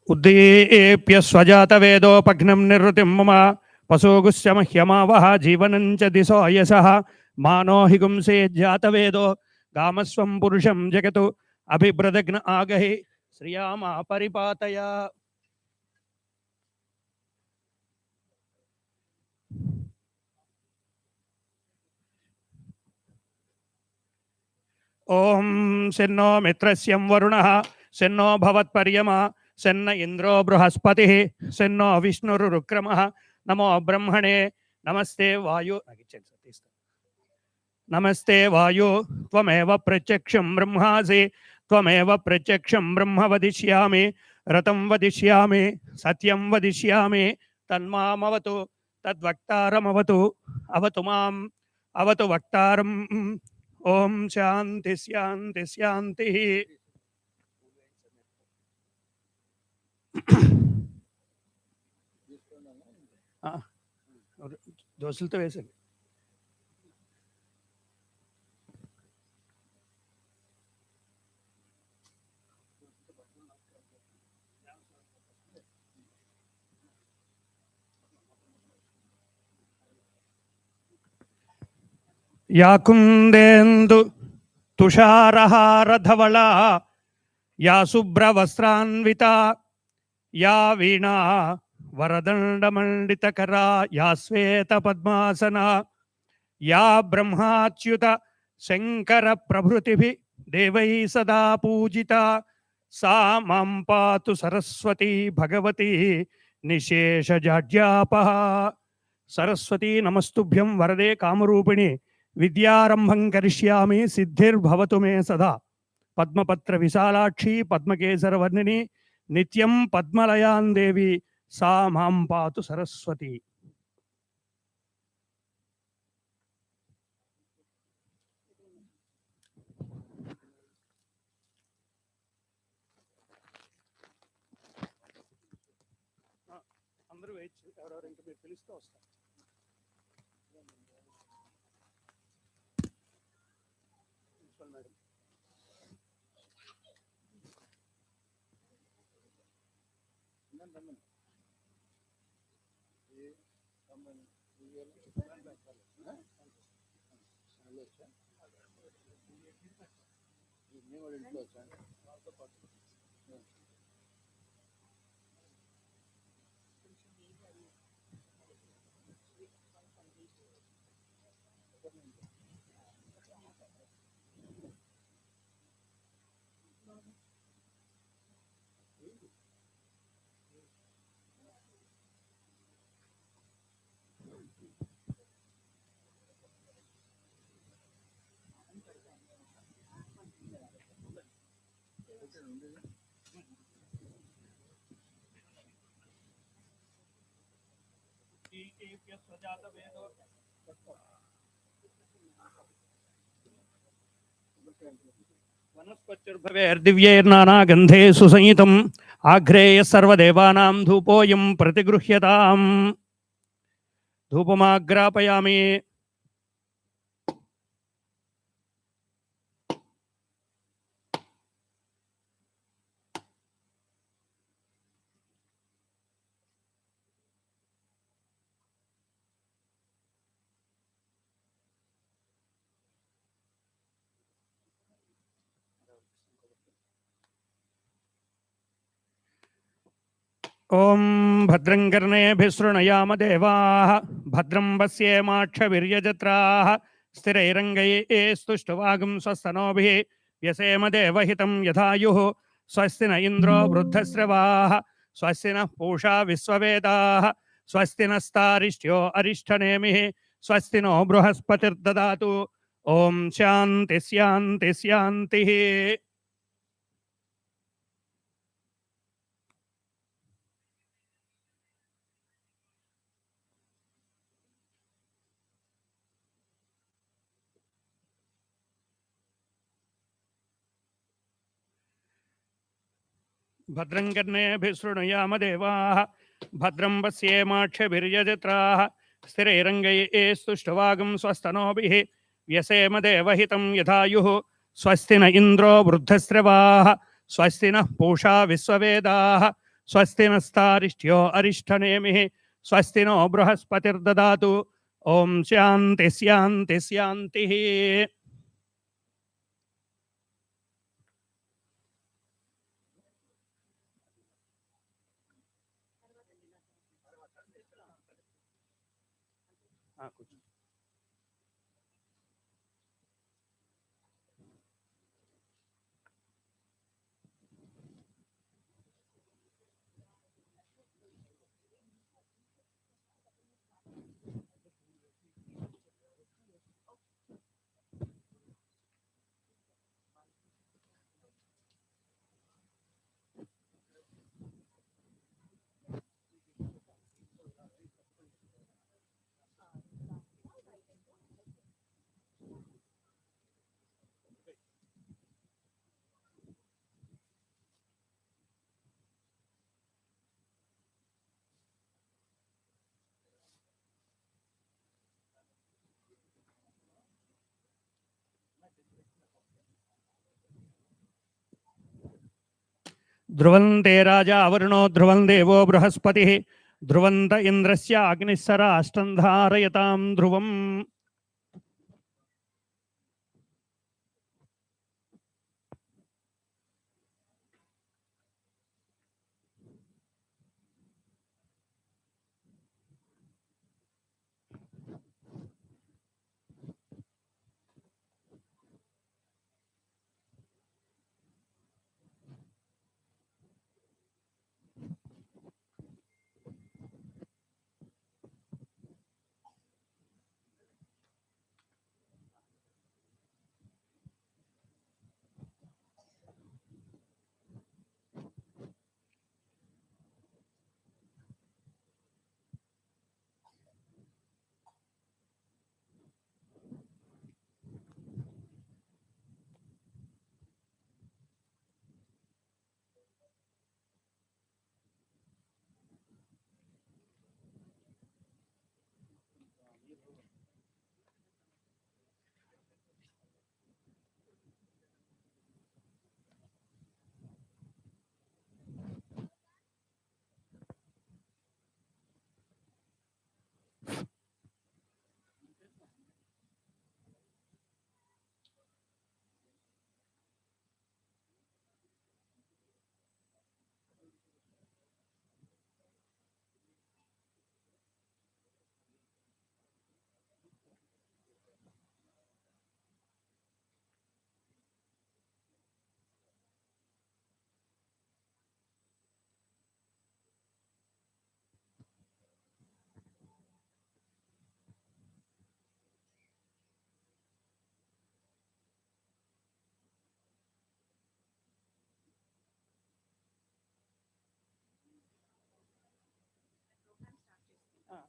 उद्दीप्य स्वजातवेदोपघ्नं निर्वृतिं मम पशोगुश्च मह्यमावः जीवनं च दिशो यशः मानो हि गुंसे जातवेदो गामस्वं पुरुषं जगतु अभिब्रदग्न आगहि श्रियामा परिपातय। ओम सेन्नो मित्रस्यं वरुणः सेन्नो भवत्पर्यमा सेन्न इंद्रो बृहस्पतिः सेन्नो विष्णुरुक्रमः नमो ब्रह्मणे नमस्ते वायु नमस्ते वायु त्वमेव प्रत्यक्षं ब्रह्मासि त्वमेव प्रत्यक्षं ब्रह्म वदिष्यामि रतं वदिष्यामि सत्यं वदिष्यामि तन्मामवतु तद्वक्तारमवतु अवतु माम् अवतु वक्तारम्। ओम शांति शांति शांति। దోశలతో వేసాను. या कुंदेन्दु तुषारहारधवला या शुभ्रवस्त्रान्विता या वीणा वरदण्डमण्डितकरा या श्वेतपद्मासना या ब्रह्माच्युत शङ्करप्रभृतिभिः देवैः सदा पूजिता सा मां पातु सरस्वती भगवती निशेषजाड्यापः। सरस्वती नमस्तुभ्यं वरदे कामरूपिणी विद्यारंभं करिष्यामि सिद्धिर्भवतु मे सदा। पद्मपत्र विशालाक्षी पद्मकेसरवर्णिनी नित्यं पद्मलयां देवी सा मां पातु सरस्वती। అందరూ వెయిట్ చేయండి, ఎవరెవరు ఇంకా మీరు పిలిస్తే వస్తారు. वनस्पतिर्भवेर्दिव्यैर्नानागन्धे सुसंयुतम् आघ्रेयः सर्वदेवानां धूपोऽयं प्रतिगृह्यताम्। धूपमाग्रापयामि। ओम भद्रं कर्णेभिः शृणुयाम देवाः भद्रं पश्येमाक्षवीर्यजत्राः स्थिरैरङ्गैस्तुष्टुवागुं स्वस्तनोभिः व्यसेम देवहितं यथायुः स्वस्ति न इन्द्रो वृद्धश्रवाः स्वस्ति नः पूषा विश्ववेदाः स्वस्ति नस्तारिष्ट्यो अरिष्ठनेमिः स्वस्ति नो बृहस्पतिर्ददातु। ओम शान्ति शान्ति शान्तिः। भद्रं कर्णेभिः शृणुयाम देवाः भद्रं पश्येमाक्षभिर्यजत्राः स्थिरैरङ्गैस्तुष्टुवागुं स्वस्तनोभिः व्यसेम देवहितं यथायुः स्वस्ति न इन्द्रो वृद्धश्रवाः स्वस्ति नः पूषा विश्ववेदाः స్వస్తి నస్తారిష్ట్యో అరిష్టనేమి స్వస్తి నో బృహస్పతిర్దదాతు ఓం శాంతి శాంతి శాంతి ధ్రువంతే రాజా వరుణో ధ్రువం దేవో బృహస్పతి ధ్రువంత ఇంద్రస్య అగ్నిస్సర అష్టం ధారయతాం ధ్రువం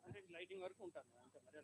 అంటే లైటింగ్ వరకు ఉంటాను అంతే మరి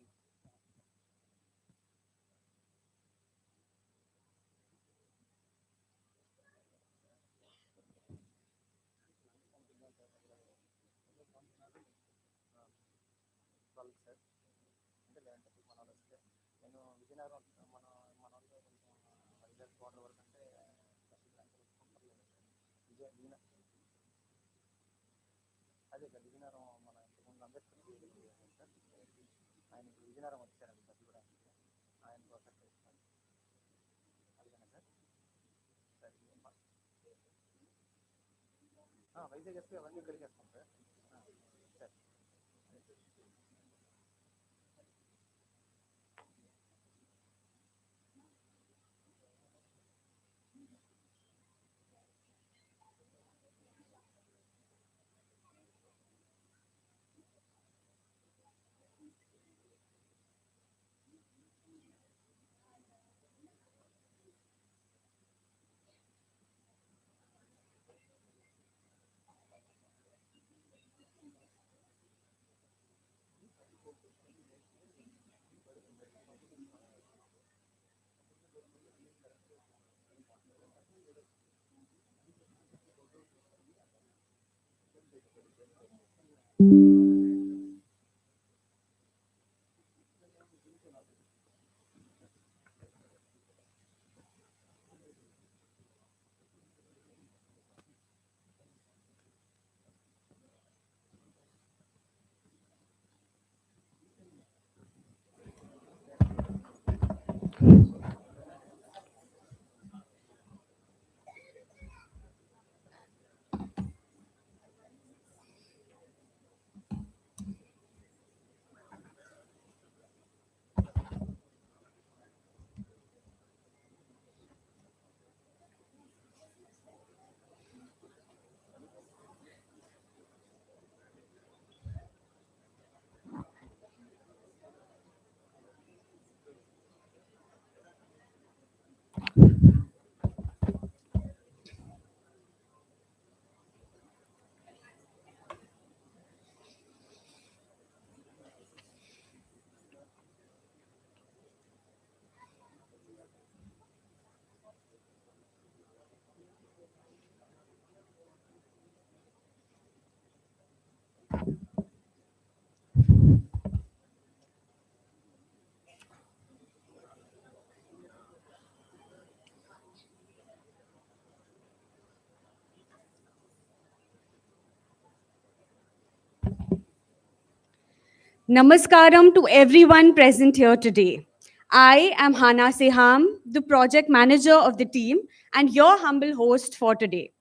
Namaskaram to everyone present here today. I am Hana Seham, the project manager of the team and your humble host for today.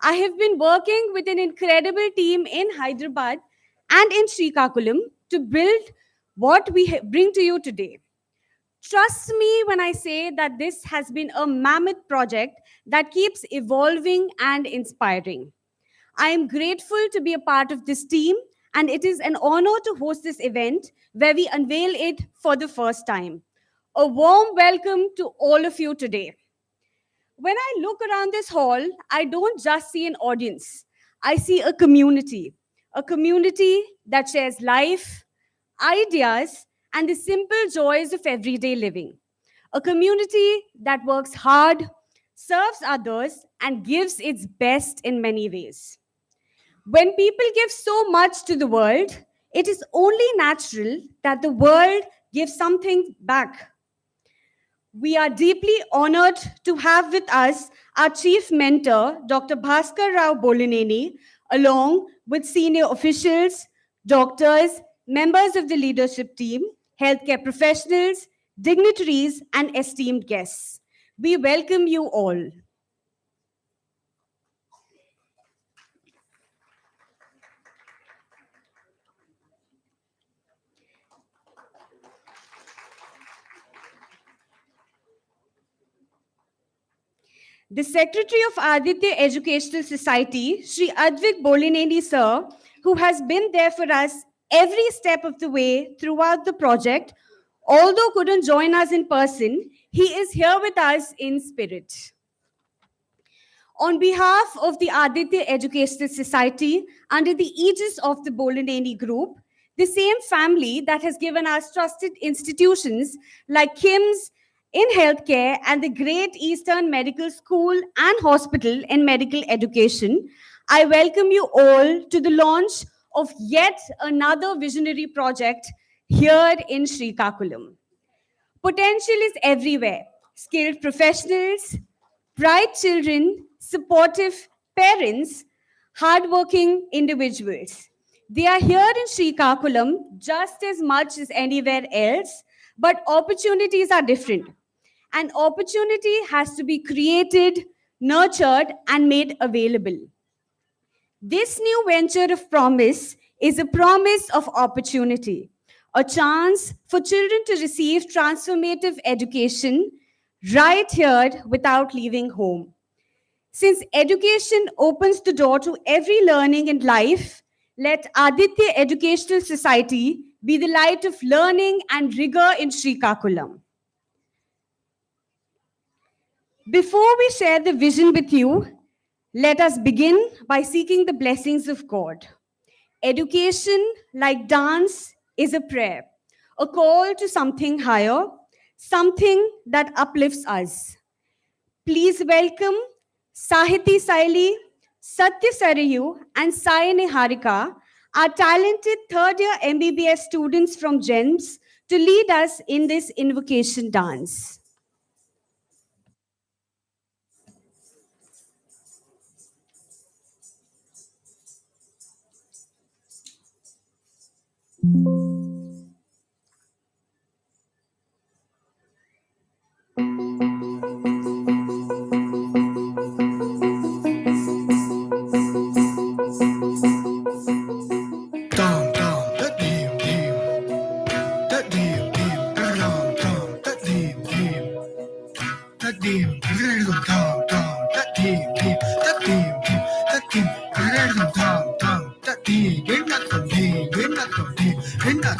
I have been working with an incredible team in Hyderabad and in Srikakulam to build what we bring to you today. Trust me when I say that this has been a mammoth project that keeps evolving and inspiring. I am grateful to be a part of this team, and it is an honor to host this event where we unveil it for the first time. A warm welcome to all of you today. When I look around this hall, I don't just see an audience, I see a community that shares life, ideas, and the simple joys of everyday living. A community that works hard, serves others, and gives its best in many ways. When people give so much to the world, it is only natural that the world gives something back. We are deeply honored to have with us our chief mentor, Dr. Bhaskar Rao Bolineni, along with senior officials, doctors, members of the leadership team, healthcare professionals, dignitaries, and esteemed guests. We welcome you all. The Secretary of Aditya Educational Society, Sri Advik Bolineni sir, who has been there for us every step of the way throughout the project, although couldn't join us in person, he is here with us in spirit. On behalf of the Aditya Educational Society, under the aegis of the Bolineni Group, the same family that has given us trusted institutions like KIMS in healthcare and the Great Eastern Medical School and Hospital in medical education, I welcome you all to the launch of yet another visionary project here in Srikakulam. Potential is everywhere. Skilled professionals, bright children, supportive parents, hardworking individuals. They are here in Srikakulam just as much as anywhere else, but opportunities are different. And opportunity has to be created, nurtured, and made available. This new venture of promise is a promise of opportunity, a chance for children to receive transformative education right here without leaving home. Since education opens the door to every learning in life, let Aditya Educational Society be the light of learning and rigor in Srikakulam. Before we share the vision with you, let us begin by seeking the blessings of God. Education, like dance, is a prayer, a call to something higher, something that uplifts us. Please welcome Sahiti Saili, Satya Sarayu, and Sayane Harika, our talented third year MBBS students from GEMS, to lead us in this invocation dance.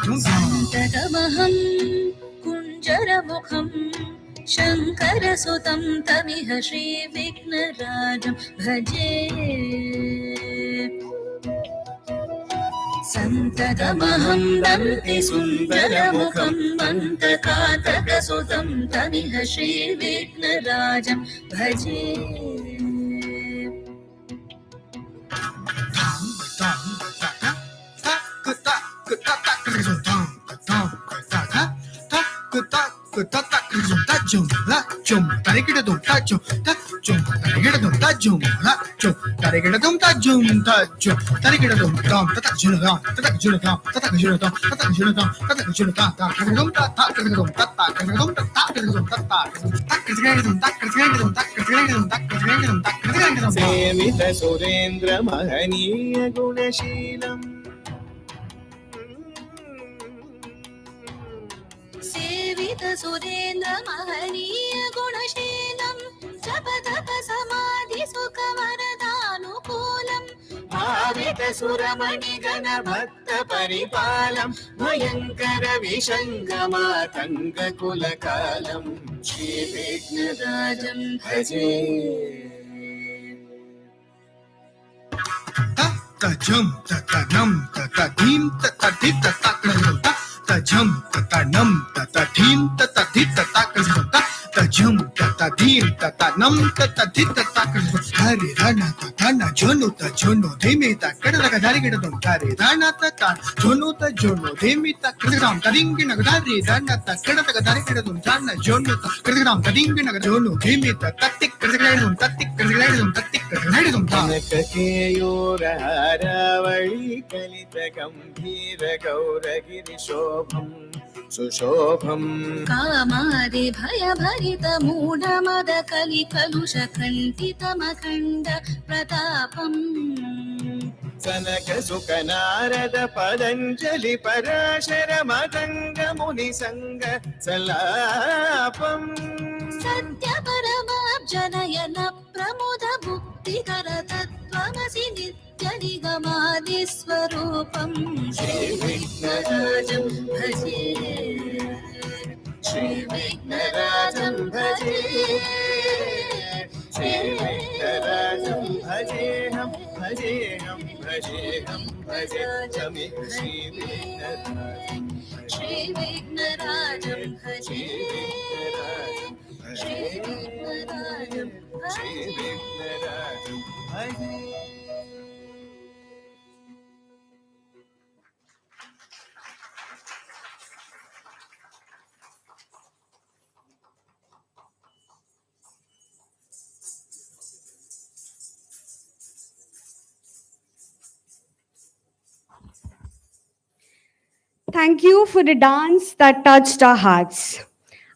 सन्ततमहं कुञ्जरमुखं शङ्करसुतं तमिह श्रीविघ्नराजं भजे सन्ततमहं वन्दे सुन्दरमुखं मन्त्रकातकसुतं तमिह श्रीविघ्नराजं भजे Tarigadum tajum tajum. Tarigadum dum tatajunadam tatajunadam tatajunadam tatajunadam tatajunadam tatajunadam tatajunadam tatajunadam tatajunadam सेवित Surendra महनीय गुणशीलम् सेवित Surendra महनीय गुणशीलं जप तप समाधि सुख वरदानुकूलम् भावित सुरमणि गण भक्त परिपालम् भयङ्कर विषङ्गमातङ्ग कुलकालम् श्री विघ्नराजं भजे tajum tatanam tatadim tatadit tatakram tajum tatanam tatadim tatadit tatakram tajum tatadim tatanam tatadit tatakram hari rana tatana jono tajono dhimi takadaka darigidam hari rana tatana jono tajono dhimi takadam taringina dari rana takadaka darigidam jana jono takadam taringina jono dhimi tatik kadagidam tatik kadagidam tatik kadagidam कनक केयूर हारावळि कलित गम्भीर गौरगिरि शोभम् सुशोभम् कामादि भय भरित मूढ मद कलि कलुष खण्डितमखण्ड प्रतापम् सनक सुख नारद पतञ्जलि पराशर मदङ्ग मुनि संग सलापम् सत्य परमाब्जनयन प्रमुद भुक्तिकर तत्त्वमसि नित्य निगमादि स्वरूपम् श्री विघ्नराजं भजे श्री विघ्नराजं भजे श्री विघ्नराजं भजेऽहं भजेऽहं भजेऽहं भजेऽहं श्री विघ्नराजं श्री विघ्नराजं भजे श्री विघ्नराजं विघ्नराजं भजे Thank you for the dance that touched our hearts.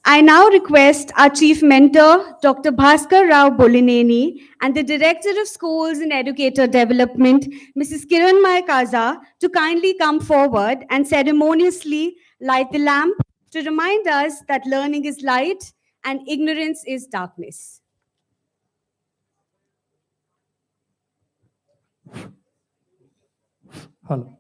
I now request our Chief Mentor, Dr. Bhaskar Rao Bolineni, and the Director of Schools and Educator Development, Mrs. Kiranmay Kaza, to kindly come forward and ceremoniously light the lamp to remind us that learning is light and ignorance is darkness. Hello.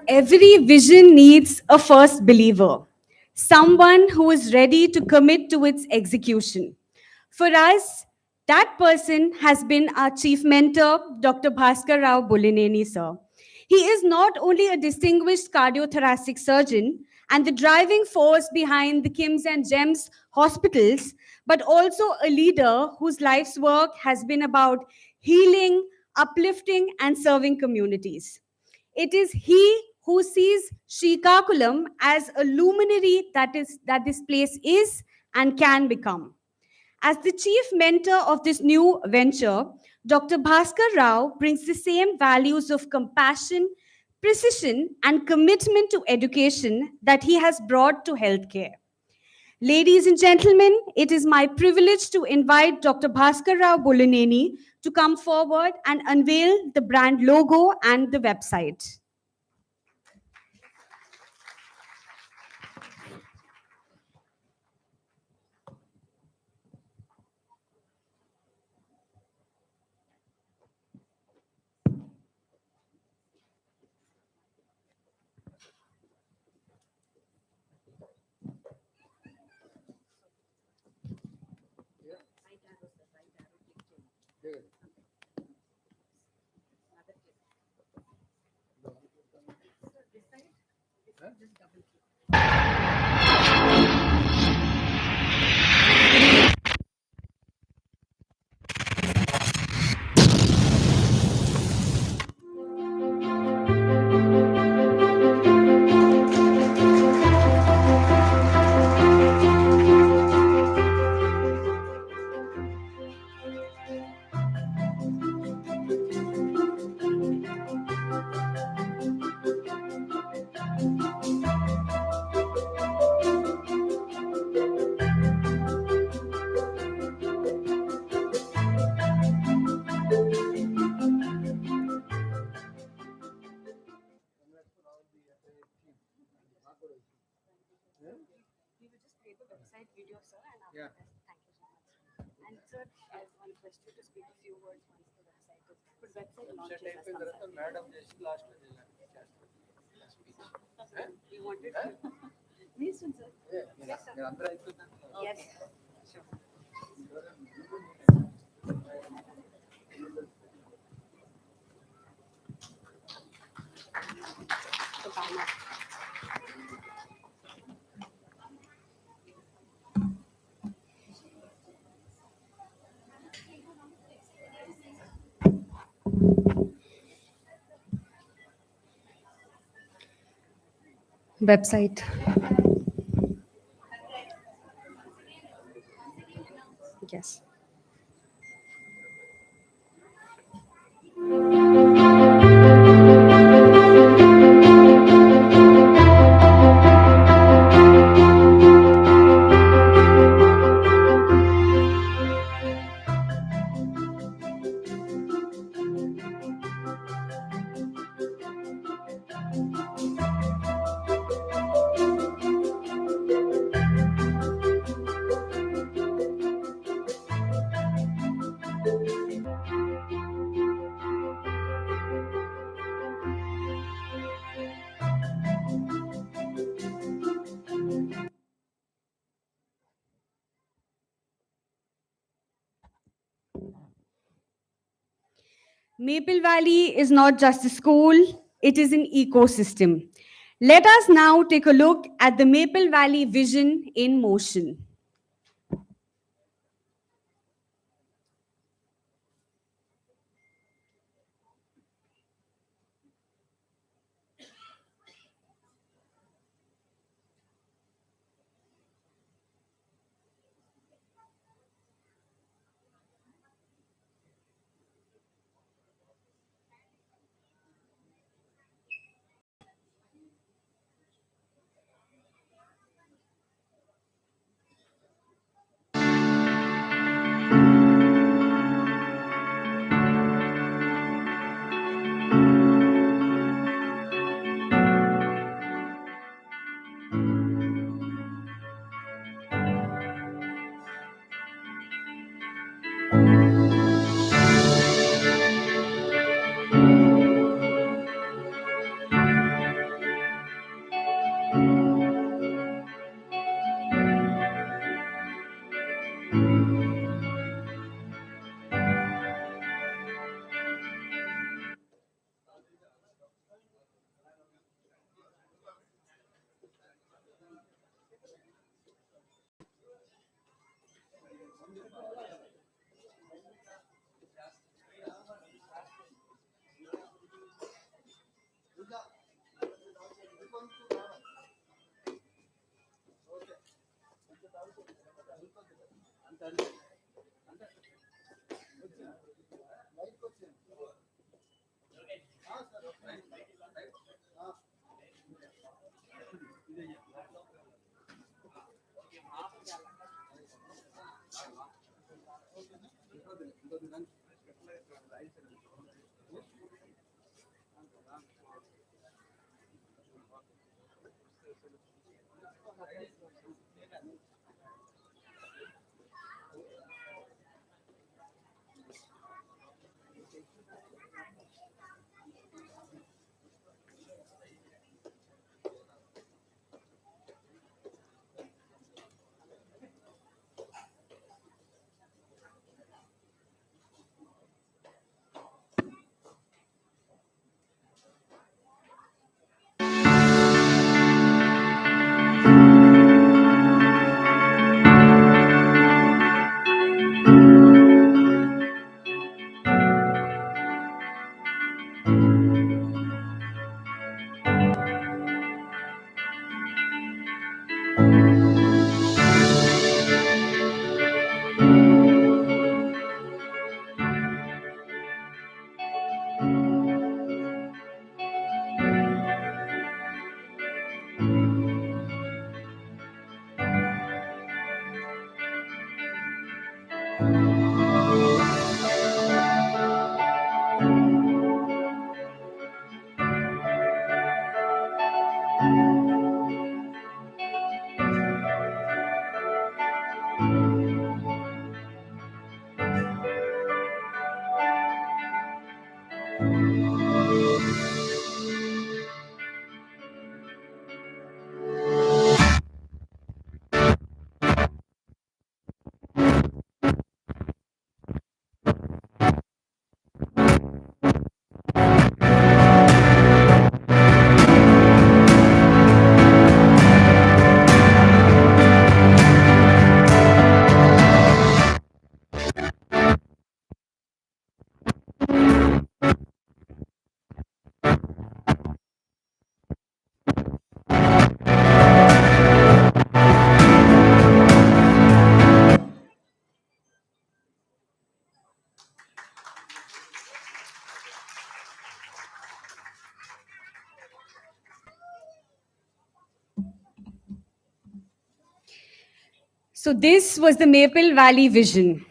Every vision needs a first believer, someone who is ready to commit to its execution. For us, that person has been our chief mentor, Dr. Bhaskar Rao Bulineni, sir. He is not only a distinguished cardiothoracic surgeon and the driving force behind the KIMS and GEMS hospitals, but also a leader whose life's work has been about healing, uplifting, and serving communities. It is he who sees Srikakulam as a luminary that this place is and can become. As the chief mentor of this new venture, Dr. Bhaskar Rao brings the same values of compassion, precision, and commitment to education that he has brought to healthcare. Ladies and gentlemen, it is my privilege to invite Dr. Bhaskar Rao Bulineni to come forward and unveil the brand logo and the website. Website. Yes. Maple Valley is not just a school, it is an ecosystem. Let us now take a look at the Maple Valley vision in motion. So this was the Maple Valley vision.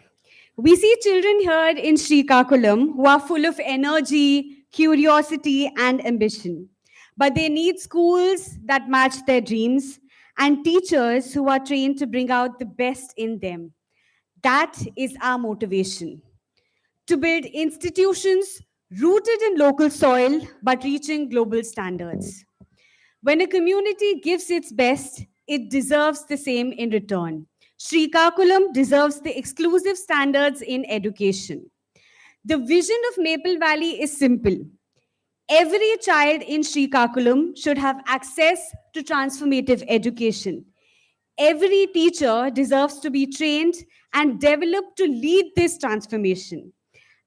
We see children here in Srikakulam who are full of energy, curiosity, and ambition. But they need schools that match their dreams and teachers who are trained to bring out the best in them. That is our motivation, to build institutions rooted in local soil but reaching global standards. When a community gives its best, it deserves the same in return. Srikakulam deserves the exclusive standards in education. The vision of Maple Valley is simple. Every child in Srikakulam should have access to transformative education. Every teacher deserves to be trained and developed to lead this transformation.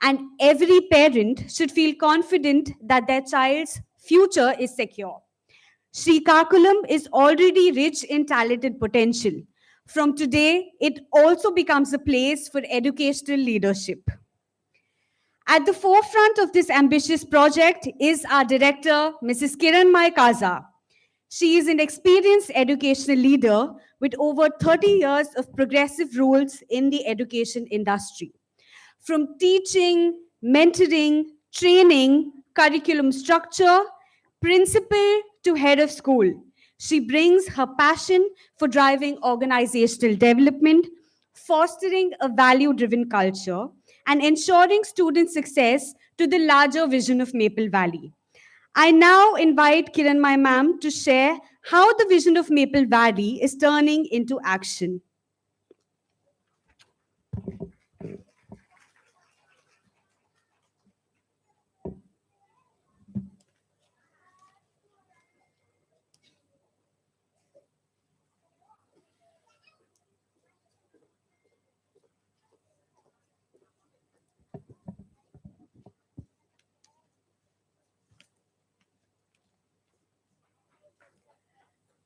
And every parent should feel confident that their child's future is secure. Srikakulam is already rich in talent and potential. From today, it also becomes a place for educational leadership. At the forefront of this ambitious project is our director, Mrs. Kiran Kaza. She is an experienced educational leader with over 30 years of progressive roles in the education industry. From teaching, mentoring, training, curriculum structure, principal to head of school, she brings her passion for driving organizational development, fostering a value driven culture, and ensuring student success to the larger vision of Maple Valley. I now invite Kiran Mai ma'am to share how the vision of Maple Valley is turning into action.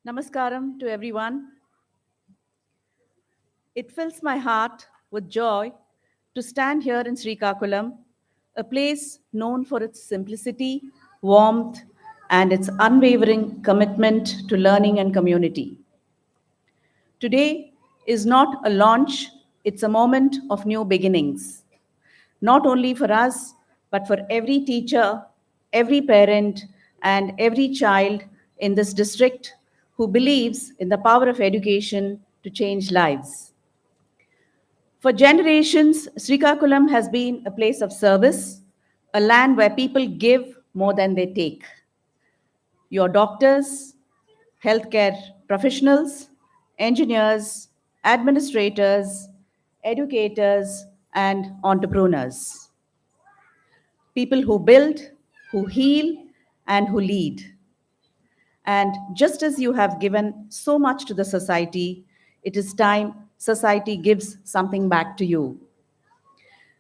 Namaskaram to everyone. It fills my heart with joy to stand here in Srikakulam, a place known for its simplicity, warmth, and its unwavering commitment to learning and community. Today is not a launch, it's a moment of new beginnings, not only for us, but for every teacher, every parent, and every child in this district who believes in the power of education to change lives. For generations, Srikakulam has been a place of service, a land where people give more than they take. Your doctors, healthcare professionals, engineers, administrators, educators, and entrepreneurs. People who build, who heal, and who lead. And just as you have given so much to the society, it is time society gives something back to you.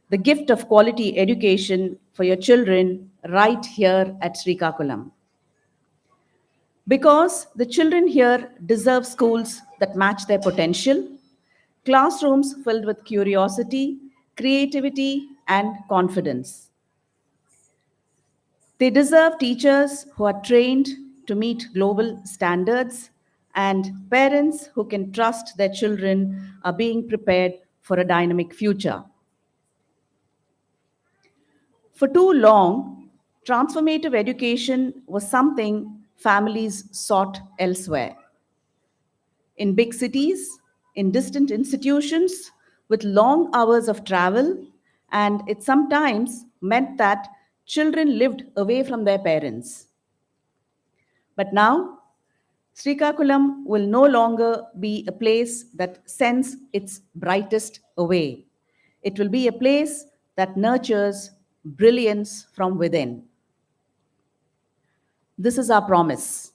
The gift of quality education for your children right here at Srikakulam. Because the children here deserve schools that match their potential, classrooms filled with curiosity, creativity, and confidence. They deserve teachers who are trained to meet global standards and parents who can trust their children are being prepared for a dynamic future. For too long, transformative education was something families sought elsewhere. In big cities, in distant institutions, with long hours of travel, and it sometimes meant that children lived away from their parents. But now, Srikakulam will no longer be a place that sends its brightest away. It will be a place that nurtures brilliance from within. This is our promise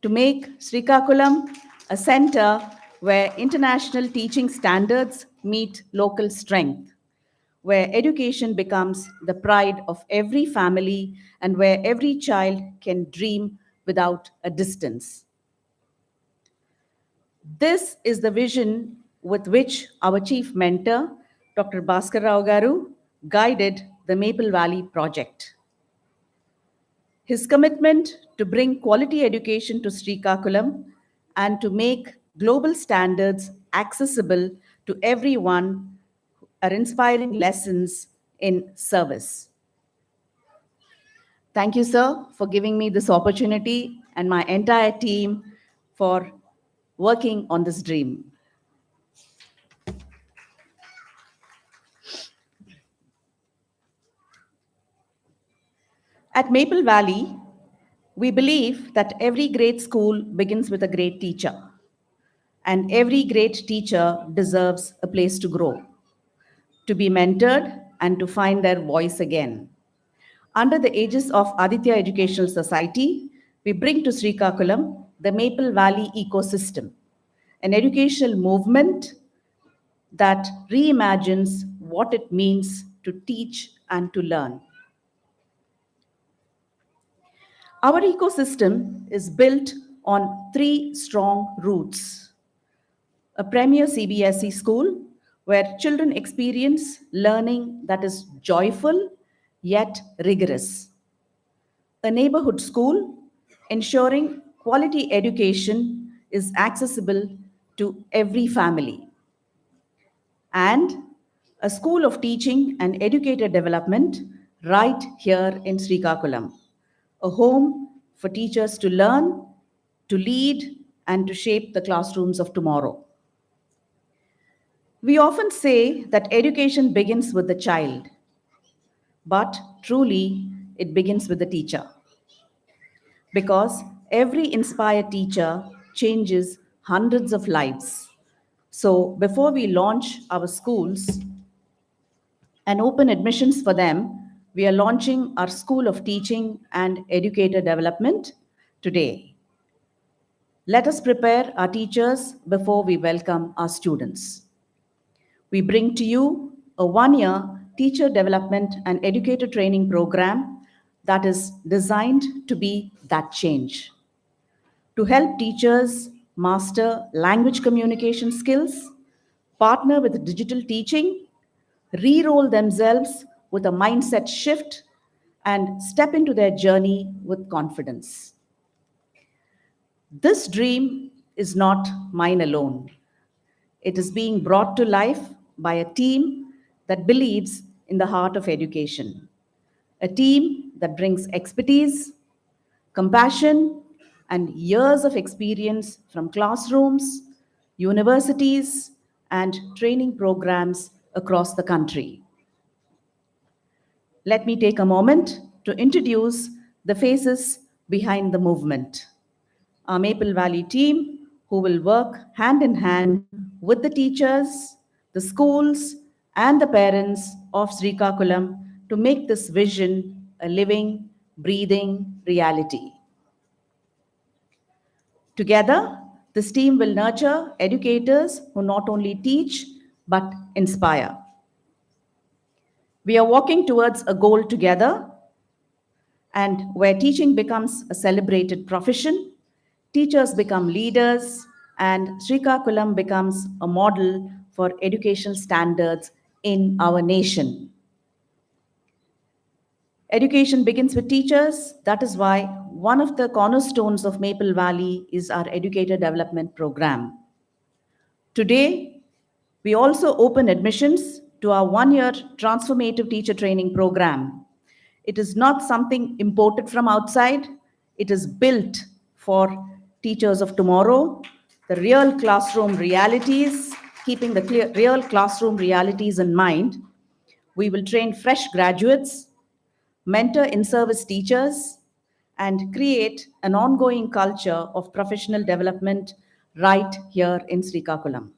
to make Srikakulam a center where international teaching standards meet local strength, where education becomes the pride of every family, and where every child can dream without a distance. This is the vision with which our chief mentor, Dr. Bhaskar Rao Garu, guided the Maple Valley project. His commitment to bring quality education to Srikakulam and to make global standards accessible to everyone are inspiring lessons in service. Thank you, sir, for giving me this opportunity and my entire team for working on this dream. At Maple Valley, we believe that every great school begins with a great teacher, and every great teacher deserves a place to grow, to be mentored, and to find their voice again. Under the aegis of Aditya Educational Society, we bring to Srikakulam the Maple Valley ecosystem, an educational movement that reimagines what it means to teach and to learn. Our ecosystem is built on three strong roots: a premier CBSE school where children experience learning that is joyful yet rigorous, a neighborhood school ensuring quality education is accessible to every family, and a school of teaching and educator development right here in Srikakulam, a home for teachers to learn, to lead, and to shape the classrooms of tomorrow. We often say that education begins with the child, but truly it begins with the teacher. Because every inspired teacher changes hundreds of lives. So before we launch our schools and open admissions for them, we are launching our School of Teaching and Educator Development today. Let us prepare our teachers before we welcome our students. We bring to you a one-year teacher development and educator training program that is designed to be that change. to help teachers master language communication skills, partner with digital teaching, re-roll themselves with a mindset shift, and step into their journey with confidence. This dream is not mine alone. It is being brought to life by a team that believes in the heart of education, a team that brings expertise, compassion, and years of experience from classrooms, universities, and training programs across the country. Let me take a moment to introduce the faces behind the movement. Our Maple Valley team, who will work hand in hand with the teachers, the schools, and the parents of Srikakulam to make this vision a living, breathing reality. Together, this team will nurture educators who not only teach but inspire. We are walking towards a goal together, and where teaching becomes a celebrated profession, teachers become leaders, and Srikakulam becomes a model for education standards in our nation. Education begins with teachers. That is why one of the cornerstones of Maple Valley is our Educator Development Program. Today, we also open admissions to our one-year transformative teacher training program. It is not something imported from outside. It is built for teachers of tomorrow, the real classroom realities, keeping the real classroom realities in mind. We will train fresh graduates, mentor in-service teachers, and create an ongoing culture of professional development right here in Srikakulam.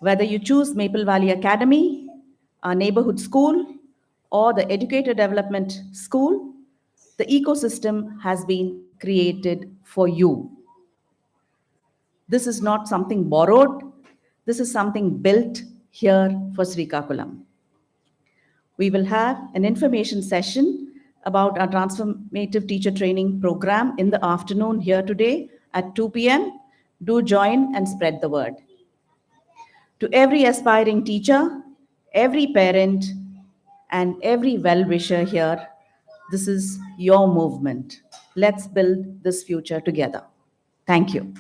Whether you choose Maple Valley Academy, our neighborhood school, or the Educator Development School, the ecosystem has been created for you. This is not something borrowed. This is something built here for Srikakulam. We will have an information session about our transformative teacher training program in the afternoon here today at 2 p.m. Do join and spread the word. To every aspiring teacher, every parent, and every well-wisher here, this is your movement. Let's build this future together. Thank you.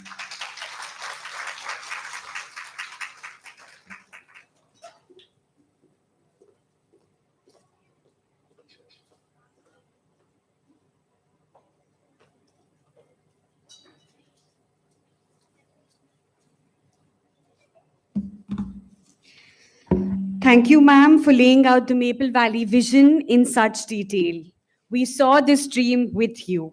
Thank you, ma'am, for laying out the Maple Valley vision in such detail. We saw this dream with you.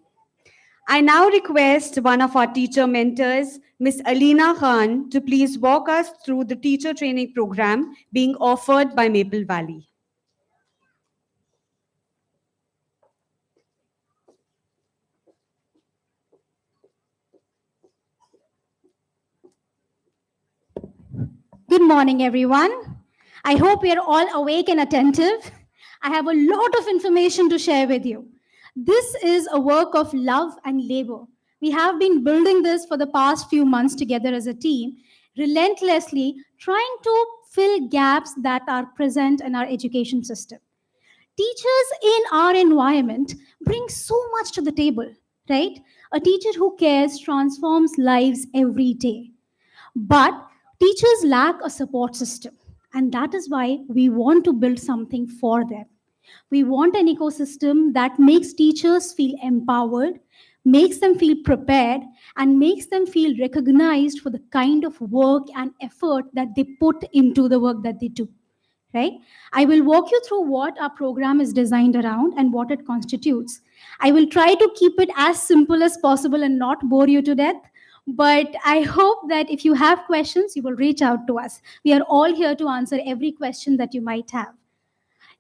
I now request one of our teacher mentors, Ms. Alina Khan, to please walk us through the teacher training program being offered by Maple Valley. Good morning, everyone. I hope we are all awake and attentive. I have a lot of information to share with you. This is a work of love and labor. We have been building this for the past few months together as a team, relentlessly trying to fill gaps that are present in our education system. Teachers in our environment bring so much to the table, right? A teacher who cares transforms lives every day. But teachers lack a support system, and that is why we want to build something for them. We want an ecosystem that makes teachers feel empowered, makes them feel prepared, and makes them feel recognized for the kind of work and effort that they put into the work that they do. Right? I will walk you through what our program is designed around and what it constitutes. I will try to keep it as simple as possible and not bore you to death. But I hope that if you have questions, you will reach out to us. We are all here to answer every question that you might have.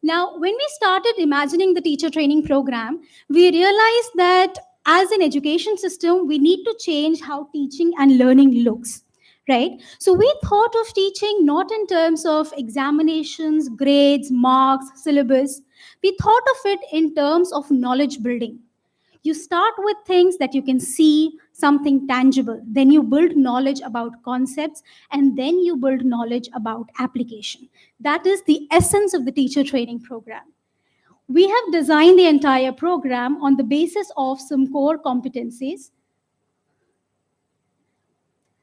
Now, when we started imagining the teacher training program, we realized that as an education system, we need to change how teaching and learning looks, right? So we thought of teaching not in terms of examinations, grades, marks, syllabus. We thought of it in terms of knowledge building. You start with things that you can see, something tangible. Then you build knowledge about concepts, and then you build knowledge about application. That is the essence of the teacher training program. We have designed the entire program on the basis of some core competencies.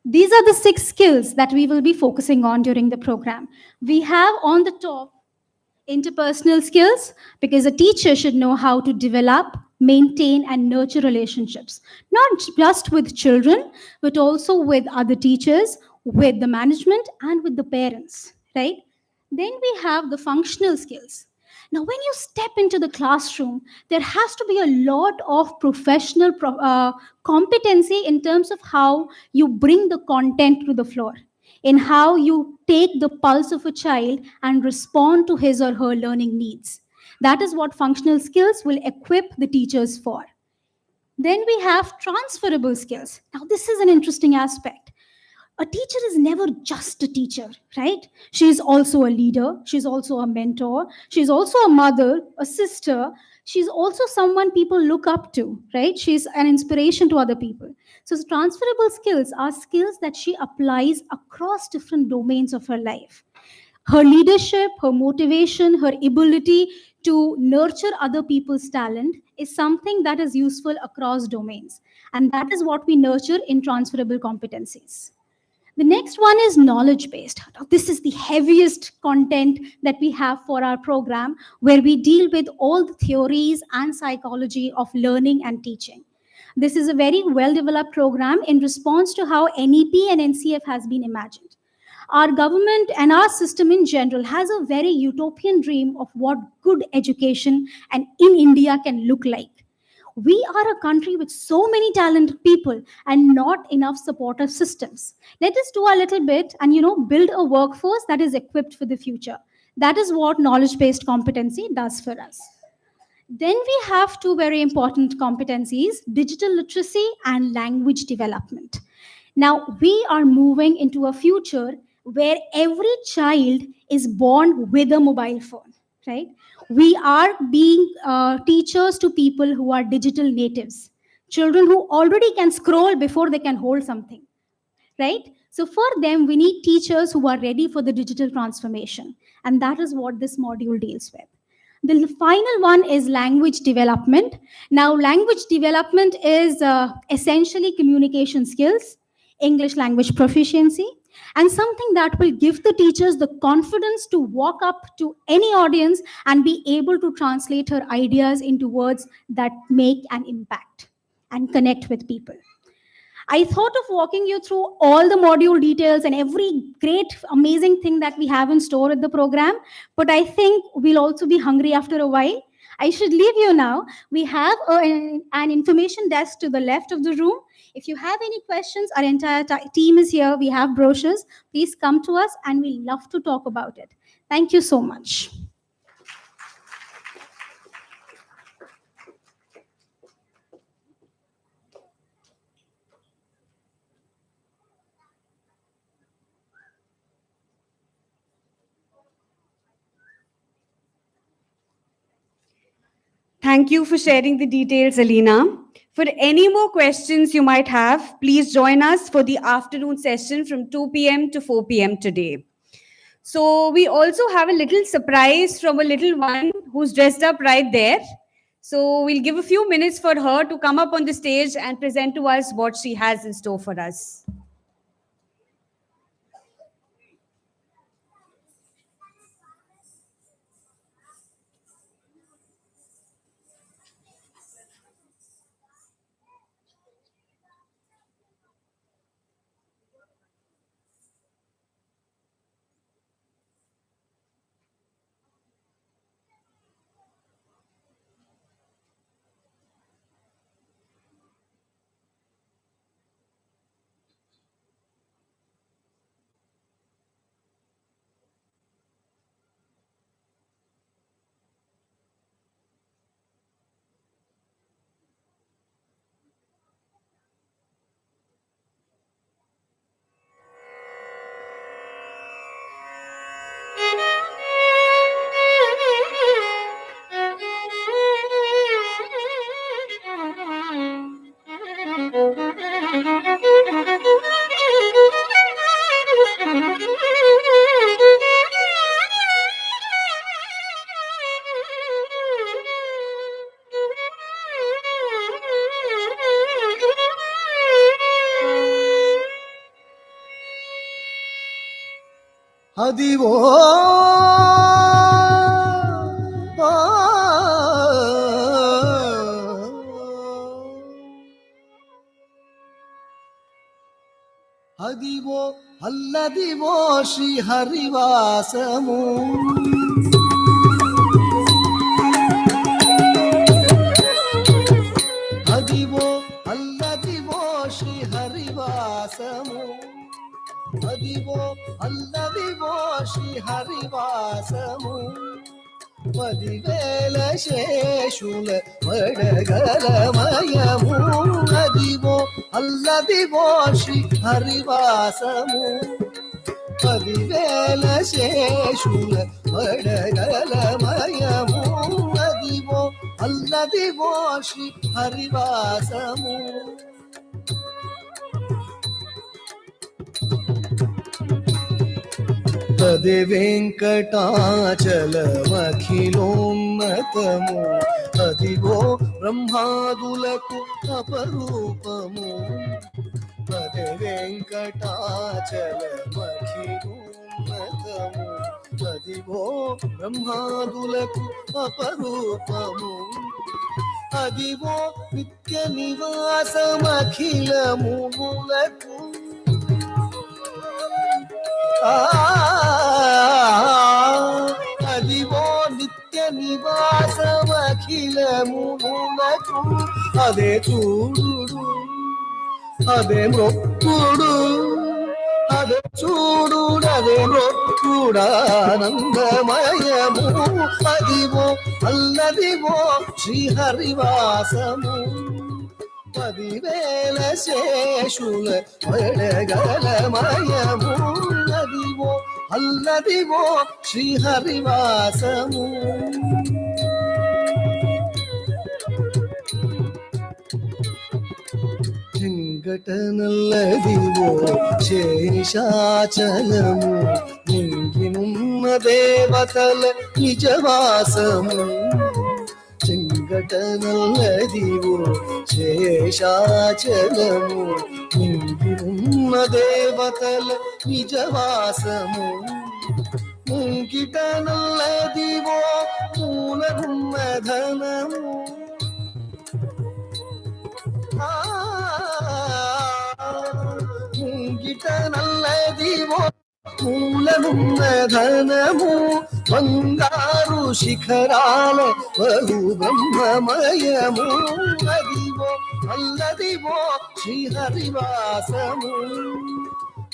These are the 6 skills that we will be focusing on during the program. We have on the top interpersonal skills, because a teacher should know how to develop, maintain, and nurture relationships, not just with children, but also with other teachers, with the management, and with the parents, right? Then we have the functional skills. Now, when you step into the classroom, there has to be a lot of professional competency in terms of how you bring the content to the floor, in how you take the pulse of a child and respond to his or her learning needs. That is what functional skills will equip the teachers for. Then we have transferable skills. Now, this is an interesting aspect. A teacher is never just a teacher, right? She is also a leader, she's also a mentor, she's also a mother, a sister, she's also someone people look up to, right? She's an inspiration to other people. So transferable skills are skills that she applies across different domains of her life. Her leadership, her motivation, her ability to nurture other people's talent is something that is useful across domains, and that is what we nurture in transferable competencies. The next one is knowledge based. This is the heaviest content that we have for our program, where we deal with all the theories and psychology of learning and teaching. This is a very well developed program in response to how NEP and NCF has been imagined. Our government and our system in general has a very utopian dream of what good education and in India can look like. We are a country with so many talented people and not enough supportive systems. Let us do a little bit and build a workforce that is equipped for the future. That is what knowledge based competency does for us. Then we have 2 very important competencies: digital literacy and language development. Now, we are moving into a future where every child is born with a mobile phone, right? We are being teachers to people who are digital natives, children who already can scroll before they can hold something, right? So, for them, we need teachers who are ready for the digital transformation. And that is what this module deals with. The final one is language development. Now, language development is essentially communication skills, English language proficiency, and something that will give the teachers the confidence to walk up to any audience and be able to translate her ideas into words that make an impact and connect with people. I thought of walking you through all the module details and every great, amazing thing that we have in store at the program, but I think we'll also be hungry after a while. I should leave you now. We have an information desk to the left of the room. If you have any questions, our entire team is here. We have brochures. Please come to us and we'd love to talk about it. Thank you so much. Thank you for sharing the details, Alina. For any more questions you might have, please join us for the afternoon session from 2 p.m. to 4 p.m. today. So we also have a little surprise from a little one who's dressed up right there. So we'll give a few minutes for her to come up on the stage and present to us what she has in store for us. Adivo Adivo Alladivo Shri హరివాసము Adivo Alladivo Shri హరివాసము Adivo Alladivo Shri హరివాసము పదివేల శేషుల వడగలమయము అదివో అల్లదివో శ్రీ హరివాసము పదివేల శేషుల వడగలమయము అదివో అల్లదివో శ్రీ హరివాసము తది వెంకటాచలమఖిలోన్నతము అదిగో బ్రహ్మాదులకు అపరూపము తది వెంకటాచలమఖిలోన్నతము అదిగో బ్రహ్మాదులకు అపరూపము అదిగో నిత్య నివాసమఖిలములకు అదివో నిత్య నివాసమఖిలములకు అదే చూడు అదే మొక్కుడు అదే చూడు అదే మొక్కుడానందమయము అదివో అల్లదివో శ్రీహరివాసము పదివేల శేషుల వడగలమయము అదివో అల్లదివో శ్రీహరివాసము చెంగటనల్లదివో శేషాచలము నింగినున్న దేవతల నిజవాసము చెంగటనల్లదివో శేషాచలము నింగినున్న దేవతల నిజవాసము ముంగిటనల్లదివో మూలనున్న ధనము ముంగిటనల్లదివో మూలనున్న ధనము బంగారు శిఖరాల బహు బ్రహ్మమయము అదివో అల్లదివో శ్రీహరివాసము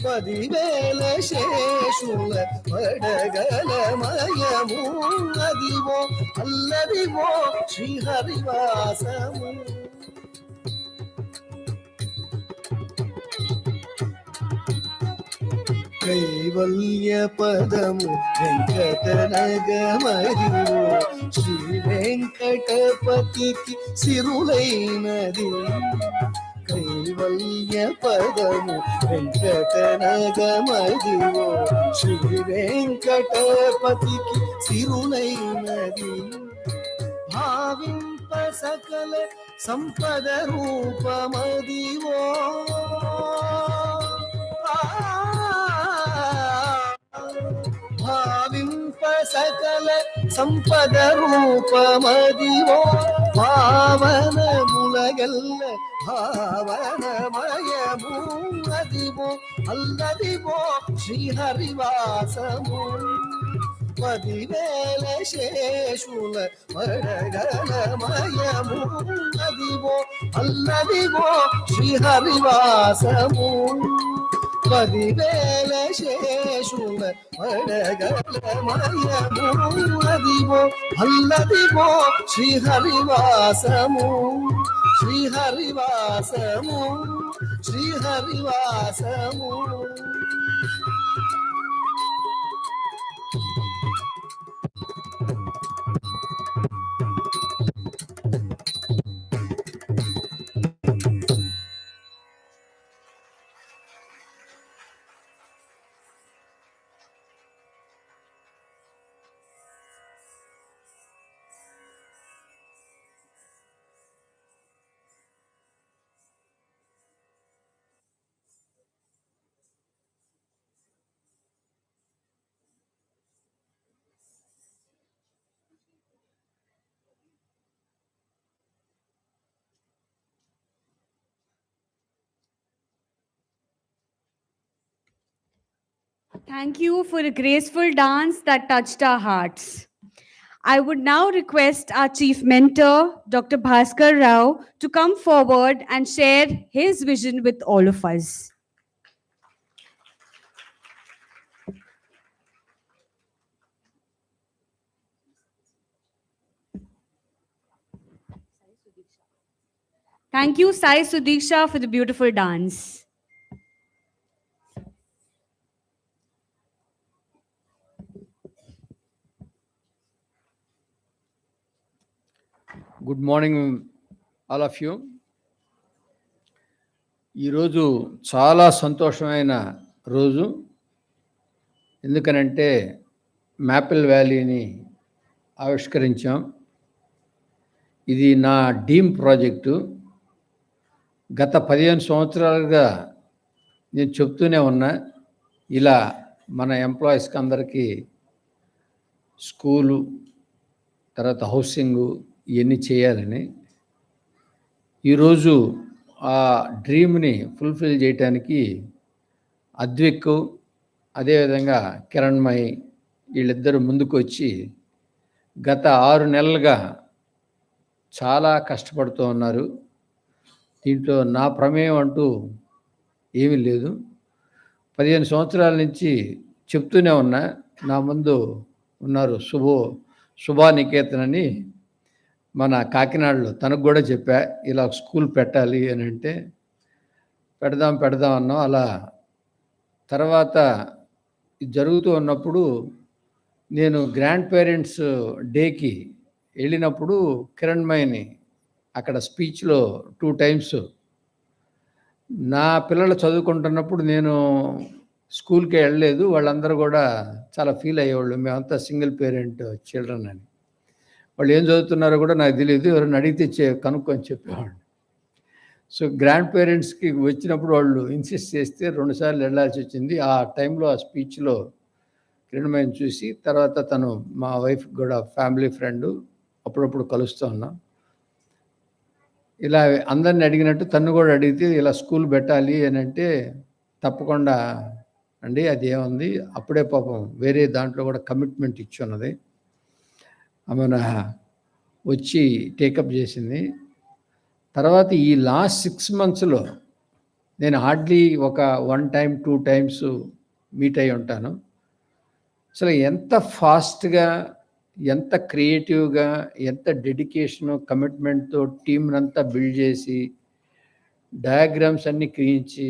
పదివేల శేషుల వడగలమయము అదివో అల్లదివో శ్రీహరివాసము కైవల్య పదము వెంకటనగమరివో శ్రీ వెంకటపతికి సిరులైనది కైవల్య పదము వెంకటనగమరివో శ్రీ వెంకటపతికి సిరులైనది భావింప సకల సంపద రూపమదివో భావింప సకల సంపద రూపమదివో భావన ములగల్ల భావనమయము అదివో అల్లదివో శ్రీహరివాసము పదివేల శేషుల వడగలమయము అదివో అల్లదివో శ్రీహరివాసము పదివేల శేషుల వడగలమయము Adivo Alladivo శ్రీహరివాసము శ్రీహరివాసము శ్రీహరివాసము Thank you for a graceful dance that touched our hearts. I would now request our chief mentor, Dr. Bhaskar Rao, to come forward and share his vision with all of us. Thank you, Sai Sudiksha, for the beautiful dance. Good morning all of you. ఈరోజు చాలా సంతోషమైన రోజు. ఎందుకనంటే maple వ్యాలీని ఆవిష్కరించాం. ఇది నా dream project. గత 15 సంవత్సరాలుగా నేను చెప్తూనే ఉన్నా, ఇలా మన ఎంప్లాయీస్కి అందరికీ స్కూలు, తర్వాత హౌసింగు ఇవన్నీ చేయాలని. ఈరోజు ఆ డ్రీమ్ని ఫుల్ఫిల్ చేయటానికి అద్విక్, అదేవిధంగా కిరణ్మయి వీళ్ళిద్దరూ ముందుకు వచ్చి గత 6 నెలలుగా చాలా కష్టపడుతూ ఉన్నారు. దీంట్లో నా ప్రమేయం అంటూ ఏమీ లేదు. 15 సంవత్సరాల నుంచి చెప్తూనే ఉన్నా. నా ముందు ఉన్నారు శుభానికేతన్ అని మన కాకినాడలో, తనకు కూడా చెప్పా ఇలా స్కూల్ పెట్టాలి అని. అంటే పెడదాం అన్నాం. అలా తర్వాత ఇది జరుగుతూ ఉన్నప్పుడు నేను గ్రాండ్ పేరెంట్స్ డేకి వెళ్ళినప్పుడు కిరణ్మయిని అక్కడ స్పీచ్లో 2 టైమ్స్, నా పిల్లలు చదువుకుంటున్నప్పుడు నేను స్కూల్కి వెళ్ళలేదు, వాళ్ళందరూ కూడా చాలా ఫీల్ అయ్యేవాళ్ళు, మేమంతా సింగిల్ పేరెంట్ చిల్డ్రన్ అని. వాళ్ళు ఏం చదువుతున్నారో కూడా నాకు తెలియదు, ఎవరైనా అడిగితే కనుక్కొని చెప్పేవాళ్ళు. సో గ్రాండ్ పేరెంట్స్కి వచ్చినప్పుడు వాళ్ళు ఇన్సిస్ట్ చేస్తే 2 సార్లు వెళ్ళాల్సి వచ్చింది. ఆ టైంలో ఆ స్పీచ్లో కిరణ్మయిని చూసి, తర్వాత తను మా వైఫ్ కూడా ఫ్యామిలీ ఫ్రెండు, అప్పుడప్పుడు కలుస్తూ ఉన్నాం. ఇలా అందరిని అడిగినట్టు తను కూడా అడిగితే ఇలా స్కూల్ పెట్టాలి అని అంటే, తప్పకుండా అండి అది ఏముంది, అప్పుడే పాపం వేరే దాంట్లో కూడా కమిట్మెంట్ ఇచ్చి ఉన్నది. ఆమె వచ్చి టేకప్ చేసింది. తర్వాత ఈ లాస్ట్ 6 monthsలో నేను హార్డ్లీ ఒక 1 time 2 times మీట్ అయి ఉంటాను. అసలు ఎంత ఫాస్ట్గా, ఎంత క్రియేటివ్గా, ఎంత డెడికేషను, కమిట్మెంట్తో టీంనంతా బిల్డ్ చేసి, డయాగ్రామ్స్ అన్నీ క్రియించి,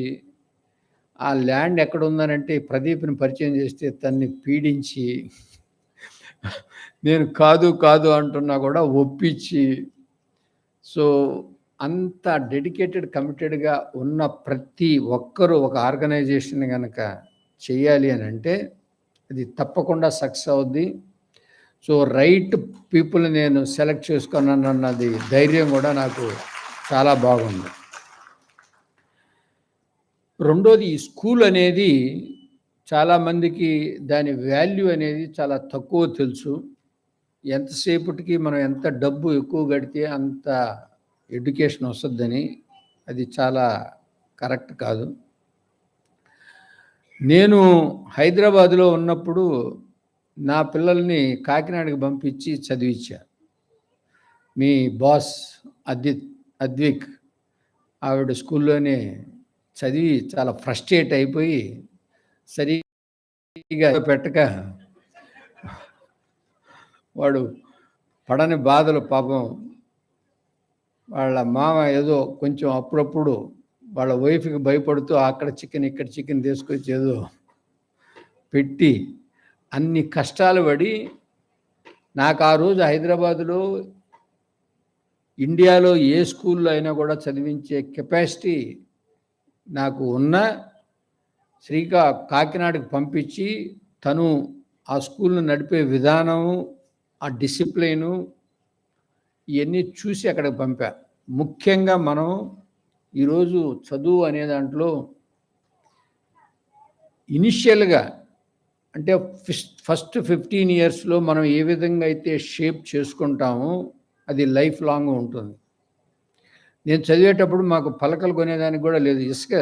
ఆ ల్యాండ్ ఎక్కడ ఉందనంటే ప్రదీప్ని పరిచయం చేస్తే తన్ని పీడించి, నేను కాదు అంటున్నా కూడా ఒప్పించి, సో అంత డెడికేటెడ్, కమిటెడ్గా ఉన్న ప్రతి ఒక్కరూ ఒక ఆర్గనైజేషన్ కనుక చేయాలి అని అంటే అది తప్పకుండా సక్సెస్ అవుద్ది. సో రైట్ పీపుల్ని నేను సెలెక్ట్ చేసుకున్నానన్నది ధైర్యం కూడా నాకు చాలా బాగుంది. రెండోది, ఈ స్కూల్ అనేది చాలామందికి దాని వాల్యూ అనేది చాలా తక్కువ తెలుసు. ఎంతసేపటికి మనం ఎంత డబ్బు ఎక్కువ కడితే అంత ఎడ్యుకేషన్ వస్తుందని, అది చాలా కరెక్ట్ కాదు. నేను హైదరాబాదులో ఉన్నప్పుడు నా పిల్లల్ని కాకినాడకి పంపించి చదివించా. మీ బాస్ అద్విక్ ఆవిడ స్కూల్లోనే చదివి చాలా ఫ్రస్ట్రేట్ అయిపోయి సరిగా పెట్టక వాడు పడని బాధలు పాపం. వాళ్ళ మామ ఏదో కొంచెం అప్పుడప్పుడు వాళ్ళ వైఫ్కి భయపడుతూ అక్కడ చికెన్ ఇక్కడ చికెన్ తీసుకొచ్చి ఏదో పెట్టి అన్ని కష్టాలు పడి, నాకు ఆ రోజు హైదరాబాదులో ఇండియాలో ఏ స్కూల్లో అయినా కూడా చదివించే కెపాసిటీ నాకు ఉన్న కాకినాడకు పంపించి తను ఆ స్కూల్ను నడిపే విధానము, ఆ డిసిప్లైను ఇవన్నీ చూసి అక్కడికి పంపా. ముఖ్యంగా మనం ఈరోజు చదువు అనే దాంట్లో ఇనిషియల్గా అంటే ఫస్ట్ 15 yearsలో మనం ఏ విధంగా అయితే షేప్ చేసుకుంటామో అది లైఫ్ లాంగ్ ఉంటుంది. నేను చదివేటప్పుడు మాకు పలకలు కొనేదానికి కూడా లేదు, ఇసుక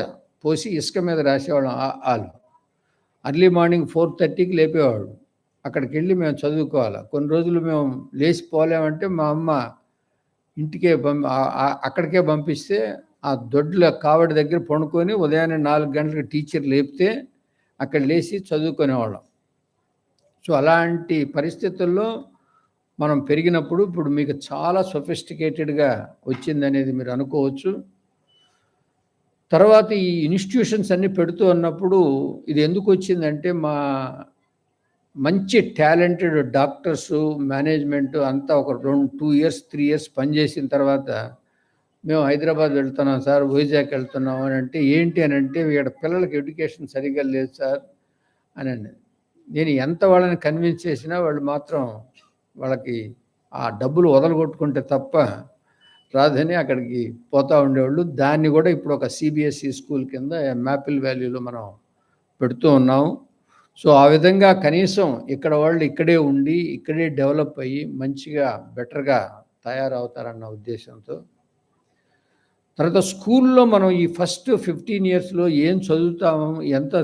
పోసి ఇసుక మీద రాసేవాళ్ళం ఆలు. అర్లీ మార్నింగ్ 4:30కి లేపేవాడు. అక్కడికి వెళ్ళి మేము చదువుకోవాలి. కొన్ని రోజులు మేము లేచిపోలేమంటే మా అమ్మ ఇంటికే అక్కడికే పంపిస్తే ఆ దొడ్ల కావడి దగ్గర పండుకొని ఉదయాన్నే 4 గంటలకు టీచర్ లేపితే అక్కడ లేచి చదువుకునేవాళ్ళం. సో అలాంటి పరిస్థితుల్లో మనం పెరిగినప్పుడు ఇప్పుడు మీకు చాలా సొఫిస్టికేటెడ్గా వచ్చిందనేది మీరు అనుకోవచ్చు. తర్వాత ఈ ఇన్స్టిట్యూషన్స్ అన్నీ పెడుతూ ఉన్నప్పుడు ఇది ఎందుకు వచ్చిందంటే మా మంచి టాలెంటెడ్ డాక్టర్సు, మేనేజ్మెంటు అంతా ఒక 2 ఇయర్స్ 3 ఇయర్స్ పనిచేసిన తర్వాత మేము హైదరాబాద్ వెళ్తున్నాం సార్, వైజాగ్ వెళ్తున్నాం అని అంటే, ఏంటి అని అంటే ఇక్కడ పిల్లలకి ఎడ్యుకేషన్ సరిగ్గా లేదు సార్ అని అన్నది. నేను ఎంత వాళ్ళని కన్విన్స్ చేసినా వాళ్ళు మాత్రం వాళ్ళకి ఆ డబ్బులు వదలగొట్టుకుంటే తప్ప రాదని అక్కడికి పోతూ ఉండేవాళ్ళు. దాన్ని కూడా ఇప్పుడు ఒక సిబిఎస్ఈ స్కూల్ కింద మ్యాపిల్ వ్యాలీలో మనం పెడుతూ ఉన్నాం. సో ఆ విధంగా కనీసం ఇక్కడ వాళ్ళు ఇక్కడే ఉండి ఇక్కడే డెవలప్ అయ్యి మంచిగా బెటర్గా తయారవుతారన్న ఉద్దేశంతో. తర్వాత స్కూల్లో మనం ఈ ఫస్ట్ 15 ఇయర్స్లో ఏం చదువుతాము, ఎంత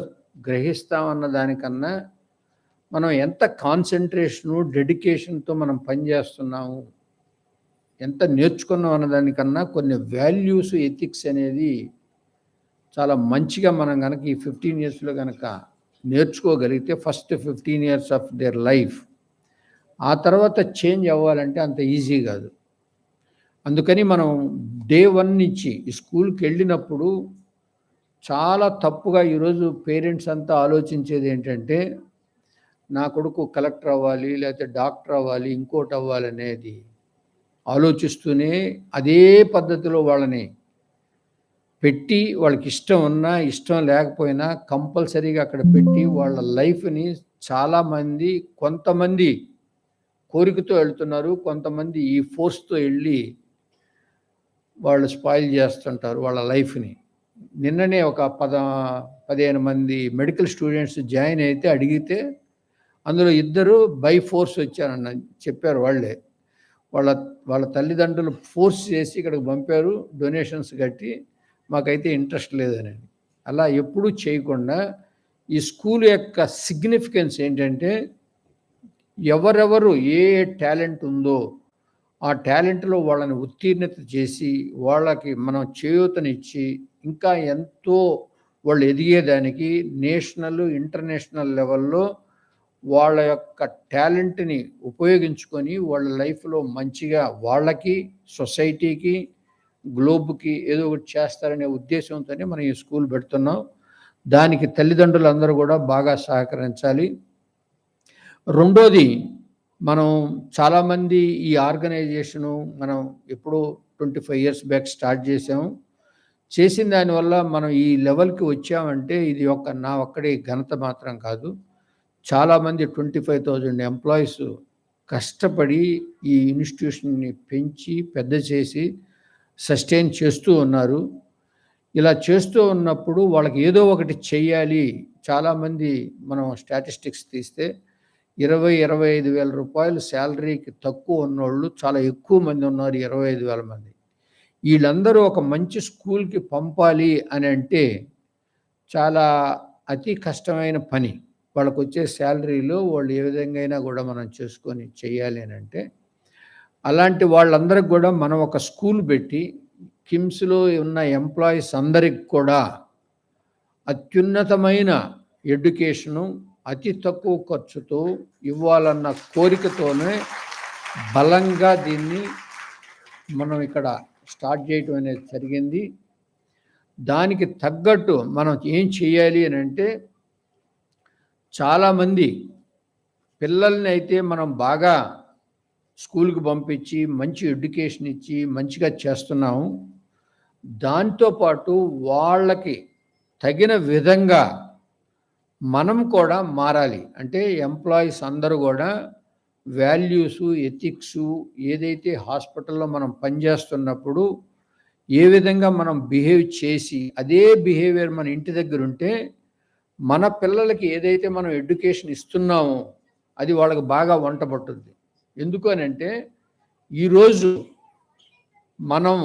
గ్రహిస్తాం అన్న దానికన్నా మనం ఎంత కాన్సన్ట్రేషను, డెడికేషన్తో మనం పనిచేస్తున్నాము, ఎంత నేర్చుకున్నాం అన్నదానికన్నా కొన్ని వాల్యూస్, ఎథిక్స్ అనేది చాలా మంచిగా మనం కనుక ఈ 15 ఇయర్స్లో కనుక నేర్చుకోగలిగితే first 15 years of their life, ఆ తర్వాత చేంజ్ అవ్వాలంటే అంత ఈజీ కాదు. అందుకని మనం డే 1 నుంచి ఈ స్కూల్కి వెళ్ళినప్పుడు చాలా తప్పుగా ఈరోజు పేరెంట్స్ అంతా ఆలోచించేది ఏంటంటే, నా కొడుకు కలెక్టర్ అవ్వాలి, లేకపోతే డాక్టర్ అవ్వాలి, ఇంకోటి అవ్వాలనేది ఆలోచిస్తూనే అదే పద్ధతిలో వాళ్ళని పెట్టి, వాళ్ళకి ఇష్టం ఉన్నా ఇష్టం లేకపోయినా కంపల్సరీగా అక్కడ పెట్టి వాళ్ళ లైఫ్ని చాలామంది, కొంతమంది కోరికతో వెళ్తున్నారు, కొంతమంది ఈ ఫోర్స్తో వెళ్ళి వాళ్ళు స్పాయిల్ చేస్తుంటారు వాళ్ళ లైఫ్ని. నిన్ననే ఒక 15 మంది మెడికల్ స్టూడెంట్స్ జాయిన్ అయితే అడిగితే అందులో 2 బై ఫోర్స్ వచ్చారన్న చెప్పారు వాళ్ళే. వాళ్ళ తల్లిదండ్రులు ఫోర్స్ చేసి ఇక్కడికి పంపారు, డొనేషన్స్ కట్టి, మాకైతే ఇంట్రెస్ట్ లేదని. అలా ఎప్పుడూ చేయకుండా ఈ స్కూల్ యొక్క సిగ్నిఫికెన్స్ ఏంటంటే, ఎవరెవరు ఏ టాలెంట్ ఉందో ఆ టాలెంట్లో వాళ్ళని ఉత్తీర్ణత చేసి వాళ్ళకి మనం చేయూతనిచ్చి ఇంకా ఎంతో వాళ్ళు ఎదిగేదానికి నేషనల్, ఇంటర్నేషనల్ లెవెల్లో వాళ్ళ యొక్క టాలెంట్ని ఉపయోగించుకొని వాళ్ళ లైఫ్లో మంచిగా వాళ్ళకి, సొసైటీకి, గ్లోబ్కి ఏదో ఒకటి చేస్తారనే ఉద్దేశంతోనే మనం ఈ స్కూల్ పెడుతున్నాం. దానికి తల్లిదండ్రులందరూ కూడా బాగా సహకరించాలి. రెండోది, మనం చాలామంది ఈ ఆర్గనైజేషను మనం ఎప్పుడో 25 ఇయర్స్ బ్యాక్ స్టార్ట్ చేసాము. చేసిన దానివల్ల మనం ఈ లెవెల్కి వచ్చామంటే ఇది నా ఒక్కడి ఘనత మాత్రం కాదు. చాలామంది 25,000 ఎంప్లాయీస్ కష్టపడి ఈ ఇన్స్టిట్యూషన్ని పెంచి పెద్ద చేసి సస్టైన్ చేస్తూ ఉన్నారు. ఇలా చేస్తూ ఉన్నప్పుడు వాళ్ళకి ఏదో ఒకటి చెయ్యాలి. చాలామంది మనం స్టాటిస్టిక్స్ తీస్తే 20-25 వేల రూపాయలు శాలరీకి తక్కువ ఉన్నోళ్ళు చాలా ఎక్కువ మంది ఉన్నారు, 25,000 మంది. వీళ్ళందరూ ఒక మంచి స్కూల్కి పంపాలి అని అంటే చాలా అతి కష్టమైన పని. వాళ్ళకు వచ్చే శాలరీలో వాళ్ళు ఏ విధంగా అయినా కూడా మనం చేసుకొని చెయ్యాలి అని అంటే, అలాంటి వాళ్ళందరికి కూడా మనం ఒక స్కూల్ పెట్టి కిమ్స్లో ఉన్న ఎంప్లాయీస్ అందరికి కూడా అత్యున్నతమైన ఎడ్యుకేషను అతి తక్కువ ఖర్చుతో ఇవ్వాలన్న కోరికతోనే బలంగా దీన్ని మనం ఇక్కడ స్టార్ట్ చేయటం అనేది జరిగింది. దానికి తగ్గట్టు మనం ఏం చేయాలి అని అంటే, చాలామంది పిల్లల్ని అయితే మనం బాగా స్కూల్కి పంపించి మంచి ఎడ్యుకేషన్ ఇచ్చి మంచిగా చేస్తున్నాము. దాంతోపాటు వాళ్ళకి తగిన విధంగా మనం కూడా మారాలి. అంటే ఎంప్లాయీస్ అందరూ కూడా వాల్యూసు, ఎథిక్సు ఏదైతే హాస్పిటల్లో మనం పనిచేస్తున్నప్పుడు ఏ విధంగా మనం బిహేవ్ చేసి అదే బిహేవియర్ మన ఇంటి దగ్గర ఉంటే మన పిల్లలకి ఏదైతే మనం ఎడ్యుకేషన్ ఇస్తున్నామో అది వాళ్ళకి బాగా వంట పట్టుద్ది. ఎందుకు అని అంటే, ఈరోజు మనం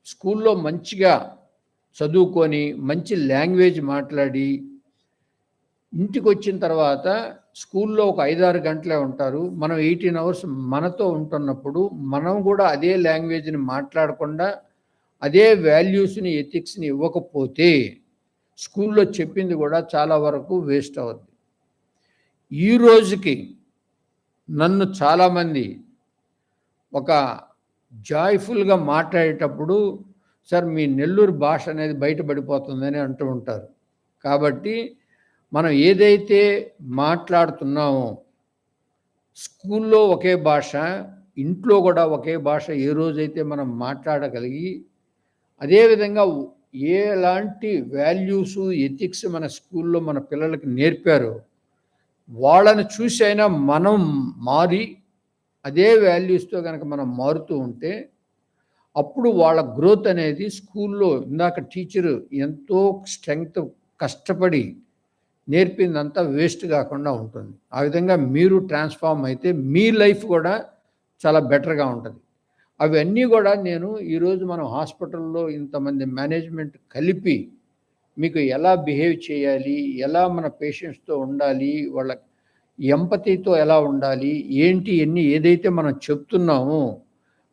స్కూల్లో మంచిగా చదువుకొని మంచి లాంగ్వేజ్ మాట్లాడి ఇంటికి వచ్చిన తర్వాత స్కూల్లో ఒక 5-6 గంటలే ఉంటారు. మనం 18 అవర్స్ మనతో ఉంటున్నప్పుడు మనం కూడా అదే లాంగ్వేజ్ని మాట్లాడకుండా అదే వాల్యూస్ని ఎథిక్స్ని ఇవ్వకపోతే స్కూల్లో చెప్పింది కూడా చాలా వరకు వేస్ట్ అవుద్ది. ఈ రోజుకి నన్ను చాలామంది ఒక జాయ్ఫుల్గా మాట్లాడేటప్పుడు సార్ మీ నెల్లూరు భాష అనేది బయటపడిపోతుందని అంటూ ఉంటారు. కాబట్టి మనం ఏదైతే మాట్లాడుతున్నామో స్కూల్లో ఒకే భాష, ఇంట్లో కూడా ఒకే భాష ఏ రోజైతే మనం మాట్లాడగలిగి అదేవిధంగా ఎలాంటి వాల్యూసు ఎథిక్స్ మన స్కూల్లో మన పిల్లలకి నేర్పారో వాళ్ళని చూసి అయినా మనం మారి అదే వాల్యూస్తో కనుక మనం మారుతూ ఉంటే అప్పుడు వాళ్ళ గ్రోత్ అనేది స్కూల్లో ఇందాక టీచరు ఎంతో స్ట్రెంగ్త్ కష్టపడి నేర్పిందంతా వేస్ట్ కాకుండా ఉంటుంది. ఆ విధంగా మీరు ట్రాన్స్ఫార్మ్ అయితే మీ లైఫ్ కూడా చాలా బెటర్గా ఉంటుంది. అవన్నీ కూడా నేను ఈరోజు మనం హాస్పిటల్లో ఇంతమంది మేనేజ్మెంట్ కలిపి మీకు ఎలా బిహేవ్ చేయాలి, ఎలా మన పేషెంట్స్తో ఉండాలి, వాళ్ళ ఎంపతితో ఎలా ఉండాలి, ఏంటి ఎన్ని ఏదైతే మనం చెప్తున్నామో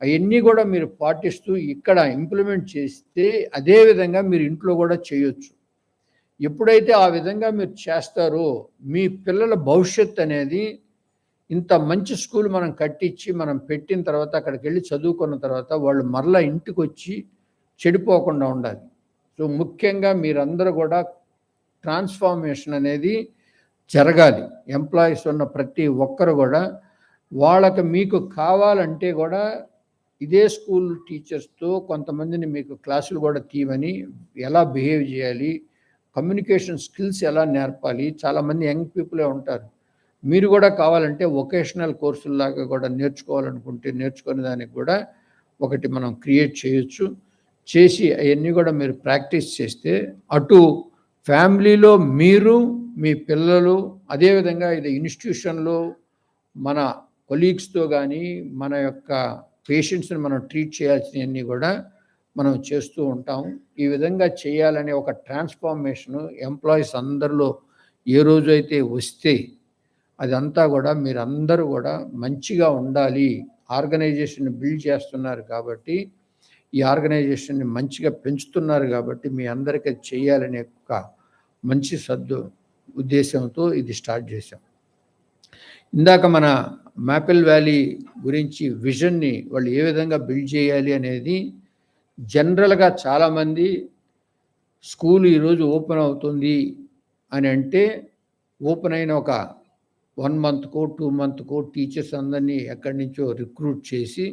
అవన్నీ కూడా మీరు పాటిస్తూ ఇక్కడ ఇంప్లిమెంట్ చేస్తే అదే విధంగా మీరు ఇంట్లో కూడా చేయొచ్చు. ఎప్పుడైతే ఆ విధంగా మీరు చేస్తారో మీ పిల్లల భవిష్యత్తు అనేది ఇంత మంచి స్కూల్ మనం కట్టించి మనం పెట్టిన తర్వాత అక్కడికి వెళ్ళి చదువుకున్న తర్వాత వాళ్ళు మరలా ఇంటికి వచ్చి చెడిపోకుండా ఉండాలి. సో ముఖ్యంగా మీరందరూ కూడా ట్రాన్స్ఫార్మేషన్ అనేది జరగాలి. ఎంప్లాయీస్ ఉన్న ప్రతి ఒక్కరు కూడా వాళ్ళకి మీకు కావాలంటే కూడా ఇదే స్కూల్ టీచర్స్తో కొంతమందిని మీకు క్లాసులు కూడా తీయమని ఎలా బిహేవ్ చేయాలి, కమ్యూనికేషన్ స్కిల్స్ ఎలా నేర్పాలి. చాలామంది యంగ్ పీపులే ఉంటారు. మీరు కూడా కావాలంటే వొకేషనల్ కోర్సుల్లాగా కూడా నేర్చుకోవాలనుకుంటే నేర్చుకునే దానికి కూడా ఒకటి మనం క్రియేట్ చేయొచ్చు. చేసి అవన్నీ కూడా మీరు ప్రాక్టీస్ చేస్తే అటు ఫ్యామిలీలో మీరు మీ పిల్లలు అదేవిధంగా ఇది ఇన్స్టిట్యూషన్లో మన కొలీగ్స్తో కానీ మన యొక్క పేషెంట్స్ని మనం ట్రీట్ చేయాల్సినవన్నీ కూడా మనం చేస్తూ ఉంటాం. ఈ విధంగా చేయాలనే ఒక ట్రాన్స్ఫార్మేషను ఎంప్లాయీస్ అందరిలో ఏ రోజు అయితే వస్తే అదంతా కూడా మీరందరూ కూడా మంచిగా ఉండాలి. ఆర్గనైజేషన్ బిల్డ్ చేస్తున్నారు కాబట్టి ఈ ఆర్గనైజేషన్ని మంచిగా పెంచుతున్నారు కాబట్టి మీ అందరికీ చేయాలనే ఒక మంచి ఉద్దేశంతో ఇది స్టార్ట్ చేశాం. ఇందాక మన మాపిల్ వ్యాలీ గురించి విజన్ని వాళ్ళు ఏ విధంగా బిల్డ్ చేయాలి అనేది జనరల్గా చాలామంది స్కూల్ ఈరోజు ఓపెన్ అవుతుంది అని అంటే ఓపెన్ అయిన ఒక 1 మంత్కో 2 మంత్కో టీచర్స్ అందరినీ ఎక్కడి నుంచో రిక్రూట్ చేసి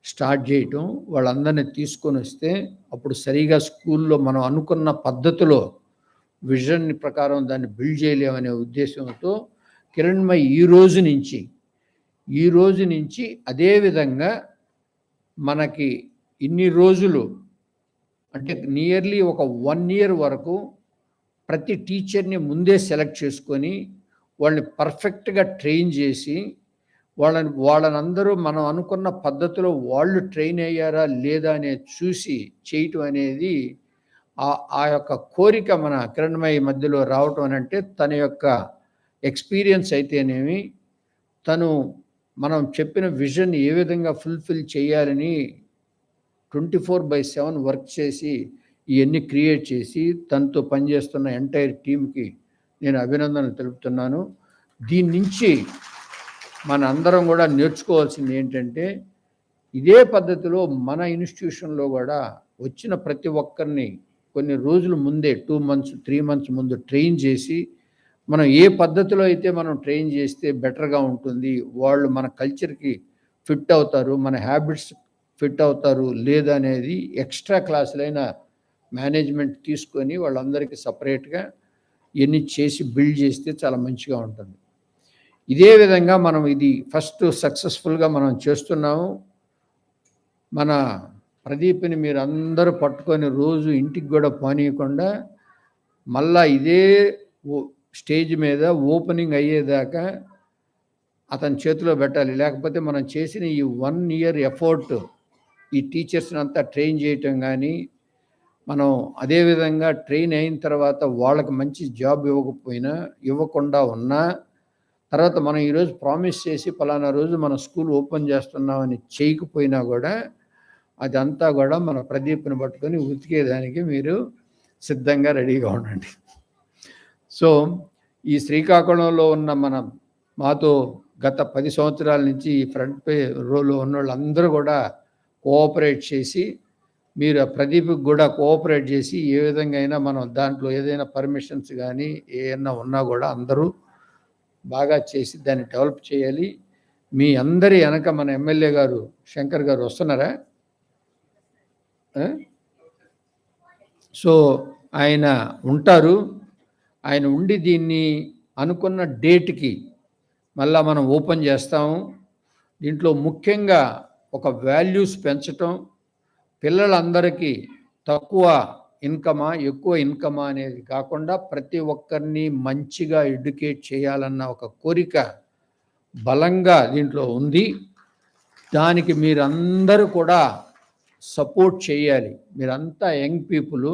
స్టార్ట్ చేయటం, వాళ్ళందరినీ తీసుకొని వస్తే అప్పుడు సరిగా స్కూల్లో మనం అనుకున్న పద్ధతిలో విజన్ ప్రకారం దాన్ని బిల్డ్ చేయలేమనే ఉద్దేశంతో కిరణ్మయి ఈ రోజు నుంచి అదేవిధంగా మనకి ఇన్ని రోజులు అంటే నియర్లీ ఒక 1 ఇయర్ వరకు ప్రతి టీచర్ని ముందే సెలెక్ట్ చేసుకొని వాళ్ళని పర్ఫెక్ట్గా ట్రైన్ చేసి వాళ్ళనందరూ మనం అనుకున్న పద్ధతిలో వాళ్ళు ట్రైన్ అయ్యారా లేదా అనేది చూసి చేయటం అనేది ఆ యొక్క కోరిక మన కిరణ్మయి మధ్యలో రావటం అని అంటే తన యొక్క ఎక్స్పీరియన్స్ అయితేనేమి తను మనం చెప్పిన విజన్ ఏ విధంగా ఫుల్ఫిల్ చేయాలని 24/7 వర్క్ చేసి ఇవన్నీ క్రియేట్ చేసి తనతో పనిచేస్తున్న ఎంటైర్ టీంకి నేను అభినందనలు తెలుపుతున్నాను. దీని నుంచి మన అందరం కూడా నేర్చుకోవాల్సింది ఏంటంటే ఇదే పద్ధతిలో మన ఇన్స్టిట్యూషన్లో కూడా వచ్చిన ప్రతి ఒక్కరిని కొన్ని రోజుల ముందే 2 మంత్స్ 3 మంత్స్ ముందు ట్రైన్ చేసి మనం ఏ పద్ధతిలో అయితే మనం ట్రైన్ చేస్తే బెటర్గా ఉంటుంది, వాళ్ళు మన కల్చర్కి ఫిట్ అవుతారు, మన హ్యాబిట్స్ ఫిట్ అవుతారు లేదా అనేది ఎక్స్ట్రా క్లాసులైన మేనేజ్మెంట్ తీసుకొని వాళ్ళందరికీ సపరేట్గా ఇవన్నీ చేసి బిల్డ్ చేస్తే చాలా మంచిగా ఉంటుంది. ఇదే విధంగా మనం ఇది ఫస్ట్ సక్సెస్ఫుల్గా మనం చేస్తున్నాము. మన ప్రదీప్ని మీరు అందరూ పట్టుకొని రోజు ఇంటికి కూడా పోనీయకుండా మళ్ళా ఇదే స్టేజ్ మీద ఓపెనింగ్ అయ్యేదాకా అతని చేతిలో పెట్టాలి. లేకపోతే మనం చేసిన ఈ 1 ఇయర్ ఎఫర్ట్ ఈ టీచర్స్ని అంతా ట్రైన్ చేయటం కానీ మనం అదేవిధంగా ట్రైన్ అయిన తర్వాత వాళ్ళకి మంచి జాబ్ ఇవ్వకుండా ఉన్నా, తర్వాత మనం ఈరోజు ప్రామిస్ చేసి పలానా రోజు మనం స్కూల్ ఓపెన్ చేస్తున్నామని చేయకపోయినా కూడా అదంతా కూడా మన ప్రదీప్ని పట్టుకొని ఉతికేదానికి మీరు సిద్ధంగా రెడీగా ఉండండి. సో ఈ శ్రీకాకుళంలో ఉన్న మాతో గత 10 సంవత్సరాల నుంచి ఈ ఫ్రంట్ రోలో ఉన్న వాళ్ళందరూ కూడా కోఆపరేట్ చేసి, మీరు ప్రదీప్కి కూడా కోఆపరేట్ చేసి ఏ విధంగా అయినా మనం దాంట్లో ఏదైనా పర్మిషన్స్ కానీ ఏమన్నా ఉన్నా కూడా అందరూ బాగా చేసి దాన్ని డెవలప్ చేయాలి. మీ అందరి వెనక మన ఎమ్మెల్యే గారు శంకర్ గారు వస్తున్నారా? సో ఆయన ఉంటారు. ఆయన ఉండి దీన్ని అనుకున్న డేట్కి మళ్ళా మనం ఓపెన్ చేస్తాము. దీంట్లో ముఖ్యంగా ఒక వాల్యూస్ పెంచటం, పిల్లలందరికీ తక్కువ ఇన్కమా ఎక్కువ ఇన్కమా అనేది కాకుండా ప్రతి ఒక్కరిని మంచిగా ఎడ్యుకేట్ చేయాలన్న ఒక కోరిక బలంగా దీంట్లో ఉంది. దానికి మీరందరూ కూడా సపోర్ట్ చేయాలి. మీరంతా యంగ్ పీపుల్.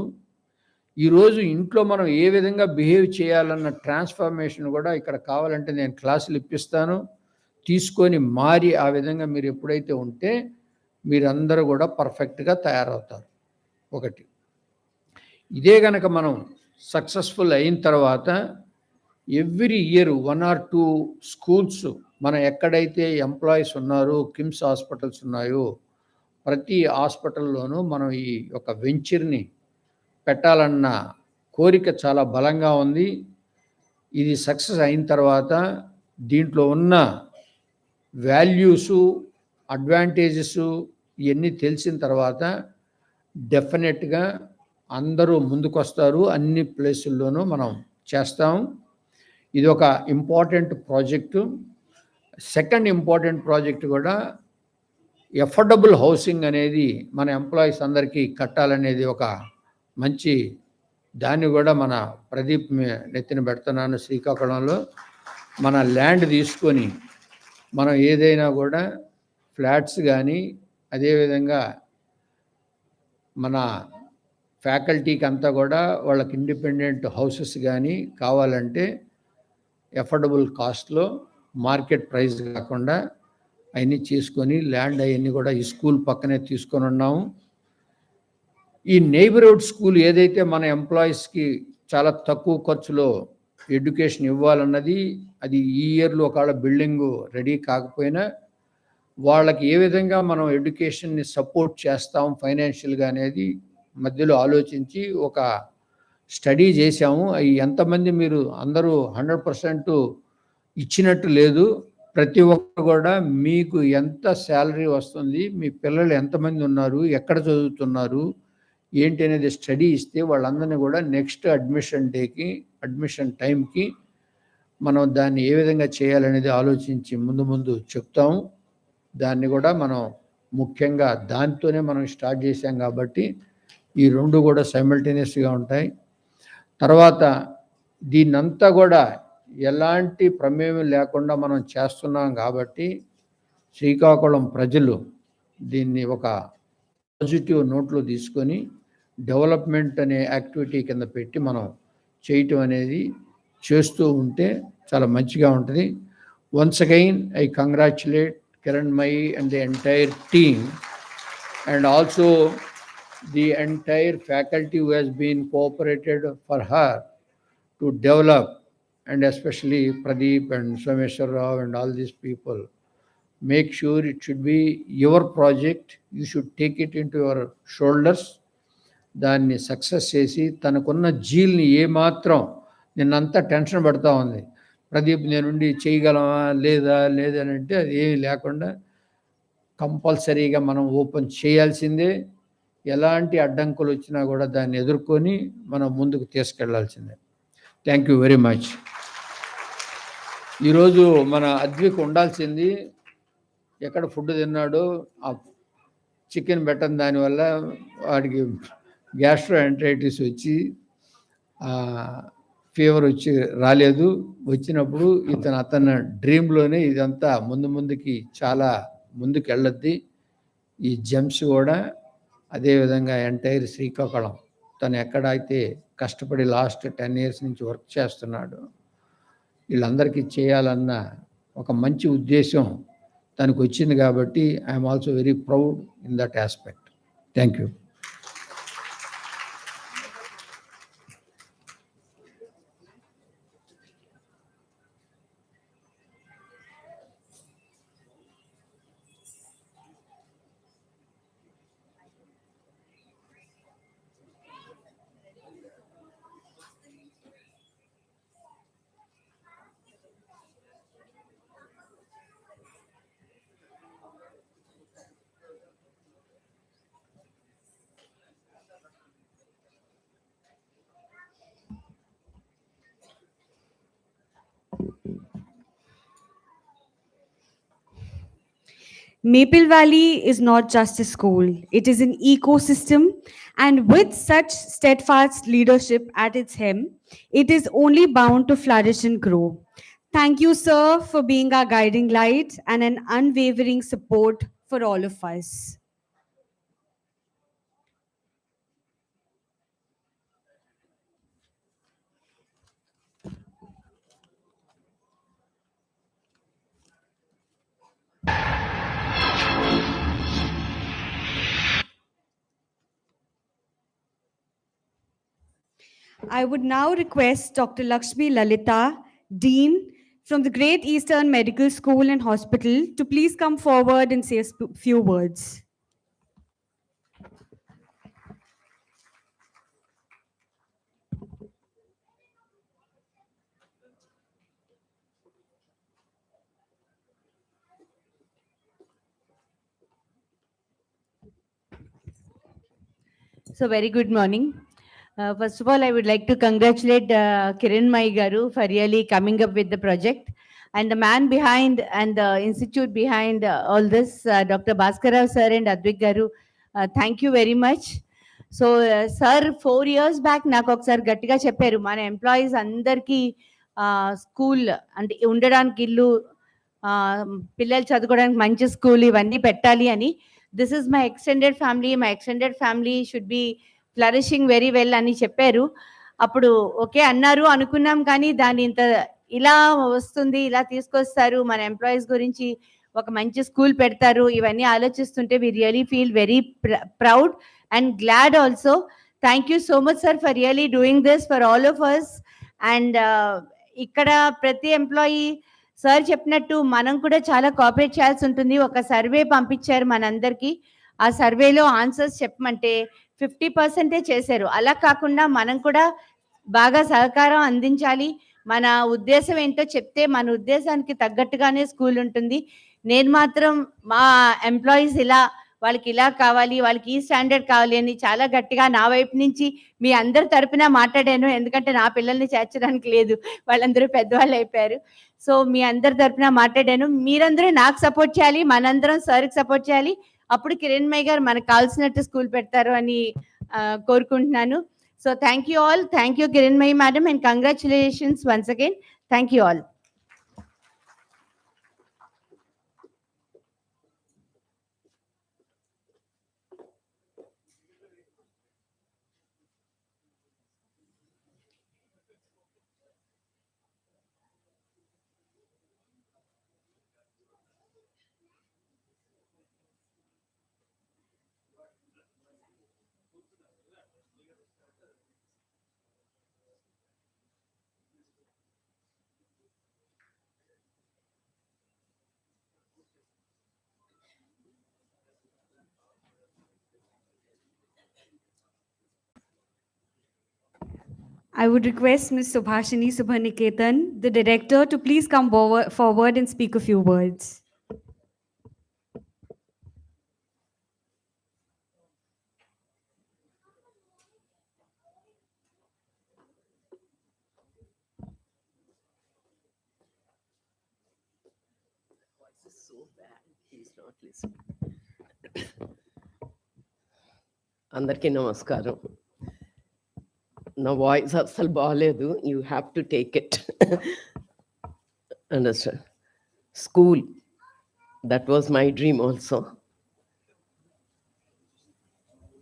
ఈరోజు ఇంట్లో మనం ఏ విధంగా బిహేవ్ చేయాలన్న ట్రాన్స్ఫర్మేషన్ కూడా ఇక్కడ కావాలంటే నేను క్లాసులు ఇప్పిస్తాను, తీసుకొని మారి ఆ విధంగా మీరు ఎప్పుడైతే ఉంటే మీరందరూ కూడా పర్ఫెక్ట్గా తయారవుతారు. ఒకటి ఇదే కనుక మనం సక్సెస్ఫుల్ అయిన తర్వాత ఎవ్రీ ఇయర్ 1 or 2 స్కూల్స్ మనం ఎక్కడైతే ఎంప్లాయీస్ ఉన్నారో, కిమ్స్ హాస్పిటల్స్ ఉన్నాయో ప్రతి హాస్పిటల్లోనూ మనం ఈ యొక్క వెంచర్ని పెట్టాలన్న కోరిక చాలా బలంగా ఉంది. ఇది సక్సెస్ అయిన తర్వాత దీంట్లో ఉన్న వాల్యూసు, అడ్వాంటేజెస్ ఇవన్నీ తెలిసిన తర్వాత డెఫినెట్గా అందరూ ముందుకొస్తారు. అన్ని ప్లేసుల్లోనూ మనం చేస్తాం. ఇది ఒక important project. Second important project కూడా ఎఫోర్డబుల్ హౌసింగ్ అనేది మన ఎంప్లాయీస్ అందరికీ కట్టాలనేది ఒక మంచి దాన్ని కూడా మన ప్రదీప్ నెత్తిన పెడుతున్నాను. శ్రీకాకుళంలో మన ల్యాండ్ తీసుకొని మనం ఏదైనా కూడా ఫ్లాట్స్ కానీ, అదేవిధంగా మన ఫ్యాకల్టీకి అంతా కూడా వాళ్ళకి ఇండిపెండెంట్ హౌసెస్ కానీ కావాలంటే ఎఫోర్డబుల్ కాస్ట్లో, మార్కెట్ ప్రైస్ కాకుండా అవన్నీ చేసుకొని ల్యాండ్ అవన్నీ కూడా ఈ స్కూల్ పక్కనే తీసుకొని ఉన్నాము. ఈ నైబర్హుడ్ స్కూల్ ఏదైతే మన ఎంప్లాయీస్కి చాలా తక్కువ ఖర్చులో ఎడ్యుకేషన్ ఇవ్వాలన్నది, అది ఈ ఇయర్లో ఒకవేళ బిల్డింగు రెడీ కాకపోయినా వాళ్ళకి ఏ విధంగా మనం ఎడ్యుకేషన్ని సపోర్ట్ చేస్తాం ఫైనాన్షియల్గా అనేది మధ్యలో ఆలోచించి ఒక స్టడీ చేశాము. అవి ఎంతమంది మీరు అందరూ 100% ఇచ్చినట్టు లేదు. ప్రతి ఒక్కరు కూడా మీకు ఎంత శాలరీ వస్తుంది, మీ పిల్లలు ఎంతమంది ఉన్నారు, ఎక్కడ చదువుతున్నారు ఏంటి అనేది స్టడీ ఇస్తే వాళ్ళందరినీ కూడా నెక్స్ట్ అడ్మిషన్ టైంకి మనం దాన్ని ఏ విధంగా చేయాలనేది ఆలోచించి ముందు చెప్తాము. దాన్ని కూడా మనం ముఖ్యంగా దాంతోనే మనం స్టార్ట్ చేసాం కాబట్టి ఈ రెండు కూడా సైమల్టేనియస్గా ఉంటాయి. తర్వాత దీన్నంతా కూడా ఎలాంటి ప్రమేయం లేకుండా మనం చేస్తున్నాం కాబట్టి శ్రీకాకుళం ప్రజలు దీన్ని ఒక పాజిటివ్ నోట్లో తీసుకొని డెవలప్మెంట్ అనే యాక్టివిటీ కింద పెట్టి మనం చేయటం అనేది చేస్తూ ఉంటే చాలా మంచిగా ఉంటుంది. Once again I congratulate Kiranmai and the entire team, and also the entire faculty who has been cooperated for her to develop, and especially Pradeep and Someshwar Rao and all these people. Make sure it should be your project. You should take it into your shoulders. దాన్ని success చేసి తనకున్న జీల్ని ఏమాత్రం నిన్నంతా tension పడుతూ ఉంది, ప్రదీప్ నేనుండి చేయగలమా లేదని అంటే అది ఏమీ లేకుండా కంపల్సరీగా మనం ఓపెన్ చేయాల్సిందే. ఎలాంటి అడ్డంకులు వచ్చినా కూడా దాన్ని ఎదుర్కొని మనం ముందుకు తీసుకెళ్లాల్సిందే. Thank you very much. ఈరోజు మన అద్విక్ ఉండాల్సింది, ఎక్కడ ఫుడ్ తిన్నాడో ఆ చికెన్ పెట్టని దానివల్ల వాడికి గ్యాస్ట్రోఎంటరైటిస్ వచ్చి ఫీవర్ వచ్చి రాలేదు. వచ్చినప్పుడు అతని డ్రీమ్లోనే ఇదంతా ముందుకి చాలా ముందుకు వెళ్ళద్ది. ఈ జెమ్స్ కూడా అదేవిధంగా ఎంటైర్ శ్రీకాకుళం తను ఎక్కడైతే కష్టపడి లాస్ట్ 10 years నుంచి వర్క్ చేస్తున్నాడో వీళ్ళందరికీ చేయాలన్న ఒక మంచి ఉద్దేశం తనకు వచ్చింది కాబట్టి I'm also very proud in that aspect. Thank you. Maple Valley is not just a school, it is an ecosystem. And with such steadfast leadership at its helm, it is only bound to flourish and grow. Thank you, sir, for being our guiding light and an unwavering support for all of us. I would now request Dr. Lakshmi Lalita, Dean from the Great Eastern Medical School and Hospital, to please come forward and say a few words. So very good morning. First of all, I would like to congratulate Kiran Mai Garu for really coming up with the project. And the man behind and the institute behind all this, Dr. Bhaskara sir and Advik Garu, thank you very much. So, sir, 4 years back, నాకు ఒకసారి గట్టిగా చెప్పారు మన employees అందరికీ school అంటే ఉండడానికి ఇల్లు, పిల్లలు చదువుకోవడానికి మంచి స్కూల్ ఇవన్నీ పెట్టాలి అని. This is my extended family should be flourishing very well అని చెప్పారు. అప్పుడు ఓకే అన్నారు అనుకున్నాం, కానీ దాని ఇంత ఇలా వస్తుంది, ఇలా తీసుకొస్తారు, మన ఎంప్లాయీస్ గురించి ఒక మంచి స్కూల్ పెడతారు, ఇవన్నీ ఆలోచిస్తుంటే we really feel very proud and glad also. Thank you so much sir for really doing this for all of us. And ఇక్కడ ప్రతి ఎంప్లాయీ సార్ చెప్పినట్టు మనం కూడా చాలా కోఆపరేట్ చేయాల్సి ఉంటుంది. ఒక సర్వే పంపించారు మనందరికీ, ఆ సర్వేలో ఆన్సర్స్ చెప్పమంటే 50% చేశారు. అలా కాకుండా మనం కూడా బాగా సహకారం అందించాలి. మన ఉద్దేశం ఏంటో చెప్తే మన ఉద్దేశానికి తగ్గట్టుగానే స్కూల్ ఉంటుంది. నేను మాత్రం మా ఎంప్లాయీస్ ఇలా, వాళ్ళకి ఇలా కావాలి, వాళ్ళకి ఈ స్టాండర్డ్ కావాలి అని చాలా గట్టిగా నా వైపు నుంచి మీ అందరి తరపున మాట్లాడాను. ఎందుకంటే నా పిల్లల్ని చేర్చడానికి లేదు, వాళ్ళందరూ పెద్దవాళ్ళు అయిపోయారు. సో మీ అందరి తరపున మాట్లాడాను. మీరందరూ నాకు సపోర్ట్ చేయాలి, మనందరం సార్కి సపోర్ట్ చేయాలి. అప్పుడు కిరణ్ మై గారు మనకు కావాల్సినట్టు స్కూల్ పెడతారు అని కోరుకుంటున్నాను. So thank you all. Thank you Kiran my madam and congratulations once again. Thank you all. I would request Ms. Subhashini Subhaniketan, the director, to please come forward and speak a few words. అందరికీ నమస్కారం. నా voice అస్సలు బాగాలేదు, you have to take it. Understand. School, that was my dream also,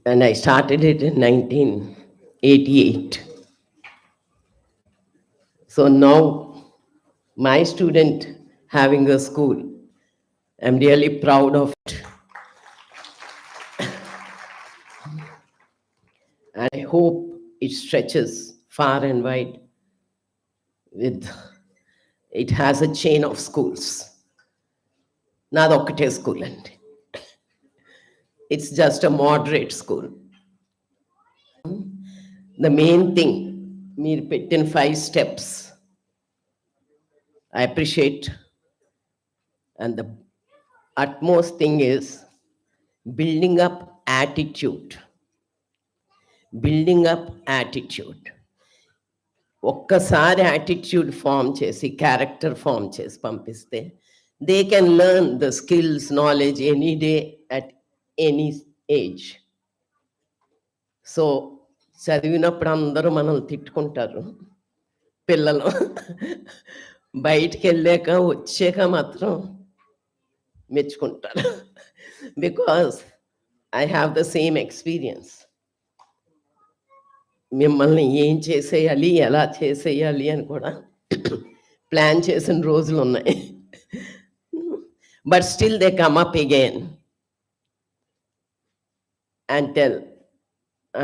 and I started it in 19 88. So now my student having a school, I'm really proud of it. And I hope it stretches far and wide with, it has a chain of schools. Nadokate school and it's just a moderate school. The main thing, meer pettin 5 steps, I appreciate. And the utmost thing is building up attitude. Building up attitude. ఒక్కసారి attitude form చేసి character form చేసి పంపిస్తే they can learn the skills knowledge any day at any age. So చదివినప్పుడు అందరూ మనల్ని తిట్టుకుంటారు పిల్లలు, బయటికి వెళ్ళాక వచ్చాక మాత్రం మెచ్చుకుంటారు. Because I have the same experience. మిమ్మల్ని ఏం చేసేయాలి ఎలా చేసేయాలి అని కూడా ప్లాన్ చేసిన రోజులు ఉన్నాయి. But still they come up again and tell,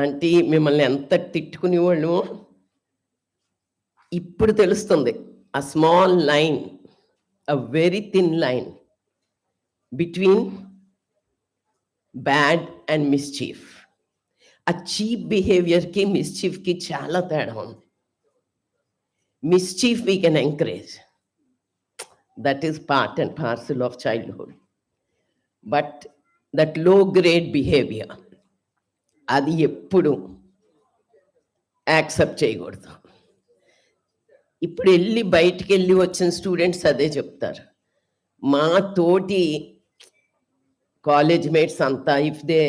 aunty మిమ్మల్ని ఎంత తిట్టుకునేవాళ్ళు ఇప్పుడు తెలుస్తుంది. a small line, a very thin line between bad and mischief. A cheap behavior ki mischief ki chala teda undi. Mischief we can encourage. That is part and parcel of childhood. But that low grade behavior, adi eppudu accept cheyakudadu. ఇప్పుడు వెళ్ళి బయటికి వెళ్ళి వచ్చిన students అదే చెప్తారు. మా తోటి college mates అంతా if they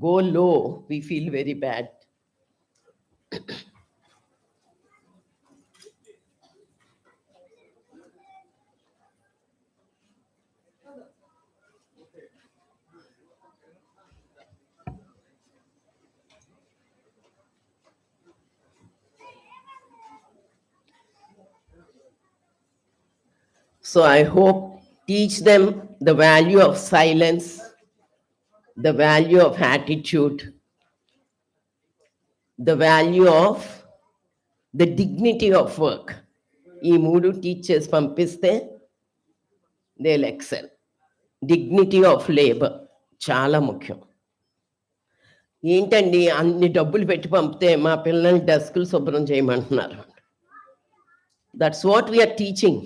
go low we feel very bad. So I hope teach them the value of silence, the value of attitude, the value of the dignity of work. ఈ మూడు teachers పంపిస్తే they'll excel. Dignity of labor చాలా ముఖ్యం. ఏంటండి అన్ని డబ్బులు పెట్టి పంపితే మా పిల్లల్ని డెస్కులు శుభ్రం చేయమంటున్నారు. That's what we are teaching.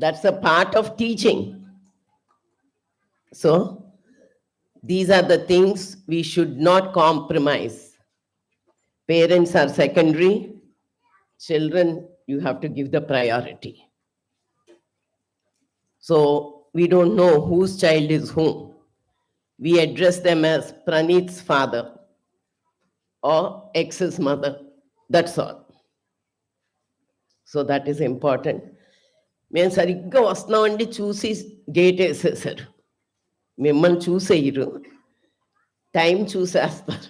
That's a part of teaching. So these are the things we should not compromise. Parents are secondary. Children, you have to give the priority. So we don't know whose child is whom. We address them as Praneeth's father or X's mother. That's all. So that is important. మేము సరిగ్గా వస్తున్నామండి చూసి gate వేసేసారు. మిమ్మల్ని చూసేయరు, time చూసేస్తారు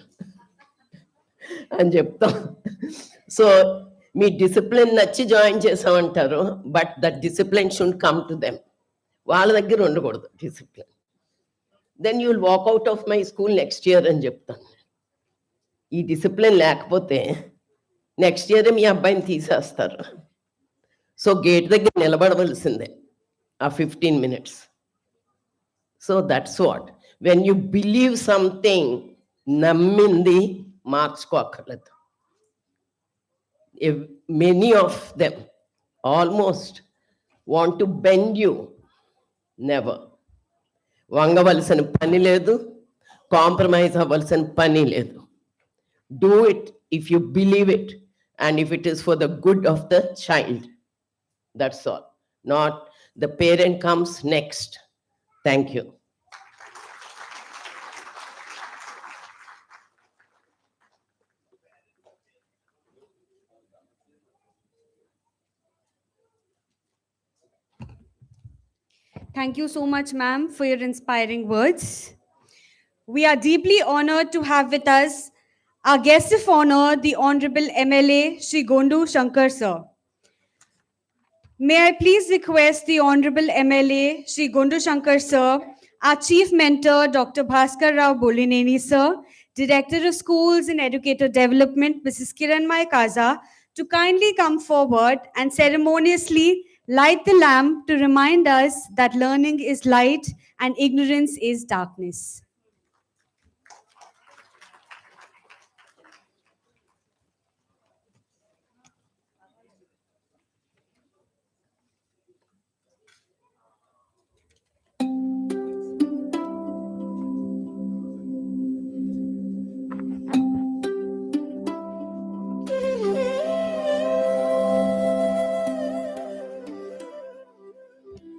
అని చెప్తాం. So మీ discipline నచ్చి జాయిన్ చేసామంటారు, but that discipline should come to them. వాళ్ళ దగ్గర ఉండకూడదు discipline. Then you will walk out of my school next year అని చెప్తాను. ఈ డిసిప్లిన్ లేకపోతే నెక్స్ట్ ఇయర్ మీ అబ్బాయిని తీసేస్తారు. సో గేట్ దగ్గర నిలబడవలసిందే ఆ 15 minutes. So that's what, when you believe something, నమ్మింది మార్చుకోక్కర్లేదు. Many of them almost want to bend you. Never. వంగవలసిన పని లేదు, కాంప్రమైజ్ అవ్వాల్సిన పని లేదు. Do it if you believe it and if it is for the good of the child. That's all. Not the parent comes next. Thank you. Thank you so much, ma'am, for your inspiring words. We are deeply honored to have with us Our guest of honor, the Honorable MLA, Shri Gondu Shankar Sir. May I please request the Honorable MLA, Shri Gondu Shankar Sir, our Chief Mentor, Dr. Bhaskar Rao Bolineni Sir, Director of Schools and Educator Development, Mrs. Kiranmai Kaza, to kindly come forward and ceremoniously light the lamp to remind us that learning is light and ignorance is darkness.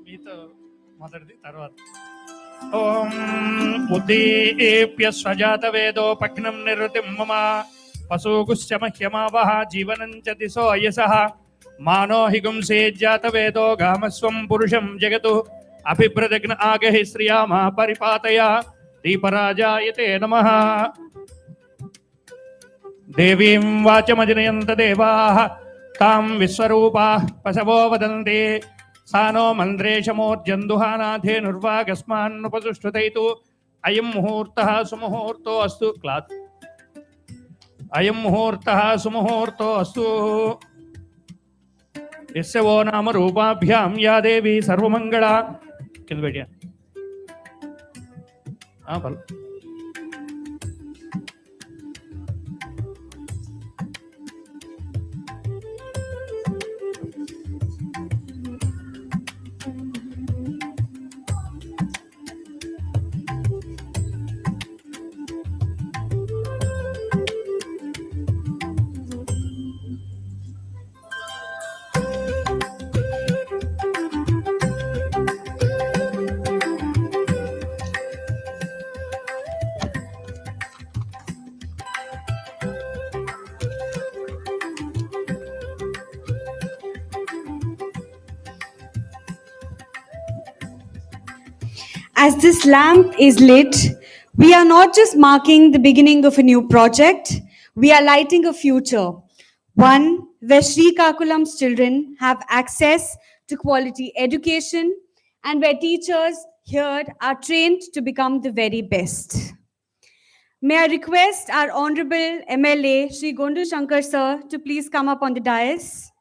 మీతో మొదటిది తర్వాత ఓం ఉద్దీప్య స్వజాత వేదో పఘ్నం నిరృతిం మమ పశూగుశ్చ మహ్యమావహ జీవనం చ దిశో యశః మానో హి గుంసేజ్జాత వేదో గామస్వం పురుషం జగతు అభిప్రదగ్న ఆగహి శ్రియామ పరిపాతయ దీపరాజాయతే నమః దేవీం వాచమజనయంత దేవాః తాం విశ్వరూపాః పశవో వదంతి సానో మంద్రేశమోర్జందుహానాథేనుర్వాగస్మాన్నుపసుష్ఠుతైతు అయం ముహూర్తః సుముహూర్తో అస్తు క్లాత్ అయం ముహూర్తః సుముహూర్తో అస్తు యస్య వో నామ రూపాభ్యాం యా దేవి సర్వమంగళ కింద పెట్టా పలు As this lamp is lit, we are not just marking the beginning of a new project, we are lighting a future. One where Srikakulam's children have access to quality education and where teachers here are trained to become the very best. May I request our Honorable MLA, Shri Gondu Shankar Sir, to please come up on the dais.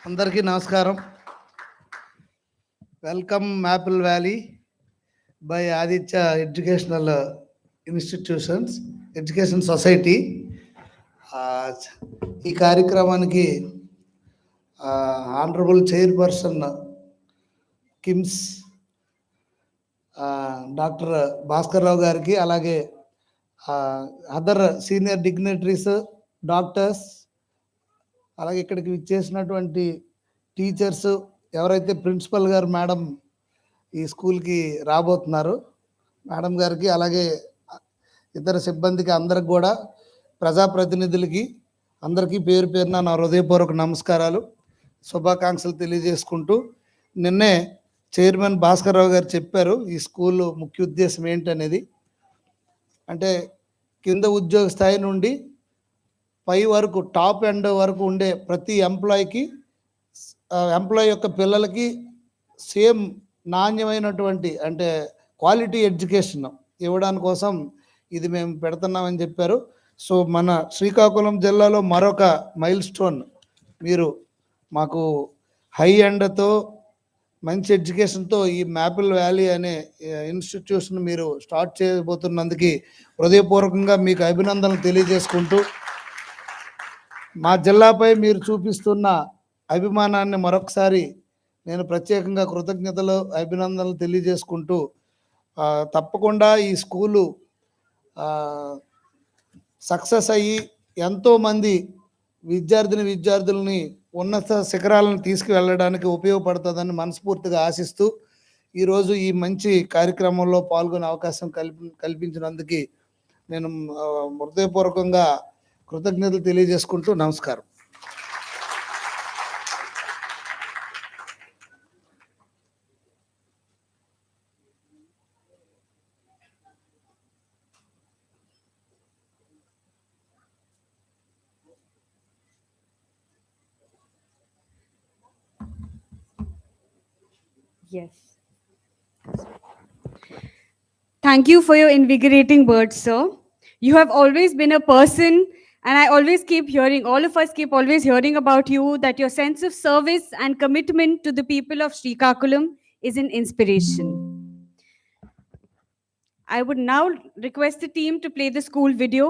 అందరికీ నమస్కారం. Welcome Maple Valley by Aditya Educational Institutions, Education Society. ఈ కార్యక్రమానికి honourable chairperson KIMS doctor Bhaskar Rao గారికి, అలాగే other senior dignitaries, doctors, అలాగే ఇక్కడికి విచ్చేసినటువంటి teachers, ఎవరైతే ప్రిన్సిపల్ గారు మేడం ఈ స్కూల్కి రాబోతున్నారు మేడం గారికి, అలాగే ఇతర సిబ్బందికి, అందరికి కూడా, ప్రజాప్రతినిధులకి అందరికీ పేరు పేరున నా హృదయపూర్వక నమస్కారాలు, శుభాకాంక్షలు తెలియజేసుకుంటూ, నిన్నే చైర్మన్ భాస్కర్ రావు గారు చెప్పారు ఈ స్కూల్ ముఖ్య ఉద్దేశం ఏంటనేది. అంటే కింద ఉద్యోగ స్థాయి నుండి పై వరకు, టాప్ ఎండ్ వరకు ఉండే ప్రతి ఎంప్లాయీకి, ఎంప్లాయీ యొక్క పిల్లలకి సేమ్ నాణ్యమైనటువంటి, అంటే క్వాలిటీ ఎడ్యుకేషన్ ఇవ్వడానికి కోసం ఇది మేము పెడుతున్నామని చెప్పారు. సో మన శ్రీకాకుళం జిల్లాలో మరొక మైల్ స్టోన్ మీరు మాకు హై ఎండ్తో మంచి ఎడ్యుకేషన్తో ఈ మ్యాపిల్ వ్యాలీ అనే ఇన్స్టిట్యూషన్ మీరు స్టార్ట్ చేయబోతున్నందుకు హృదయపూర్వకంగా మీకు అభినందనలు తెలియజేసుకుంటూ, మా జిల్లాపై మీరు చూపిస్తున్న అభిమానాన్ని మరొకసారి నేను ప్రత్యేకంగా కృతజ్ఞతలు, అభినందనలు తెలియజేసుకుంటూ, తప్పకుండా ఈ స్కూలు సక్సెస్ అయ్యి ఎంతోమంది విద్యార్థులని ఉన్నత శిఖరాలను తీసుకువెళ్ళడానికి ఉపయోగపడుతుందని మనస్ఫూర్తిగా ఆశిస్తూ, ఈరోజు ఈ మంచి కార్యక్రమంలో పాల్గొనే అవకాశం కల్పించినందుకు నేను హృదయపూర్వకంగా కృతజ్ఞతలు తెలియజేసుకుంటూ నమస్కారం. Yes. Thank you for your invigorating words, sir. You have always been a person, and I always keep hearing, all of us keep always hearing about you, that your sense of service and commitment to the people of Srikakulam is an inspiration. I would now request the team to play the school video.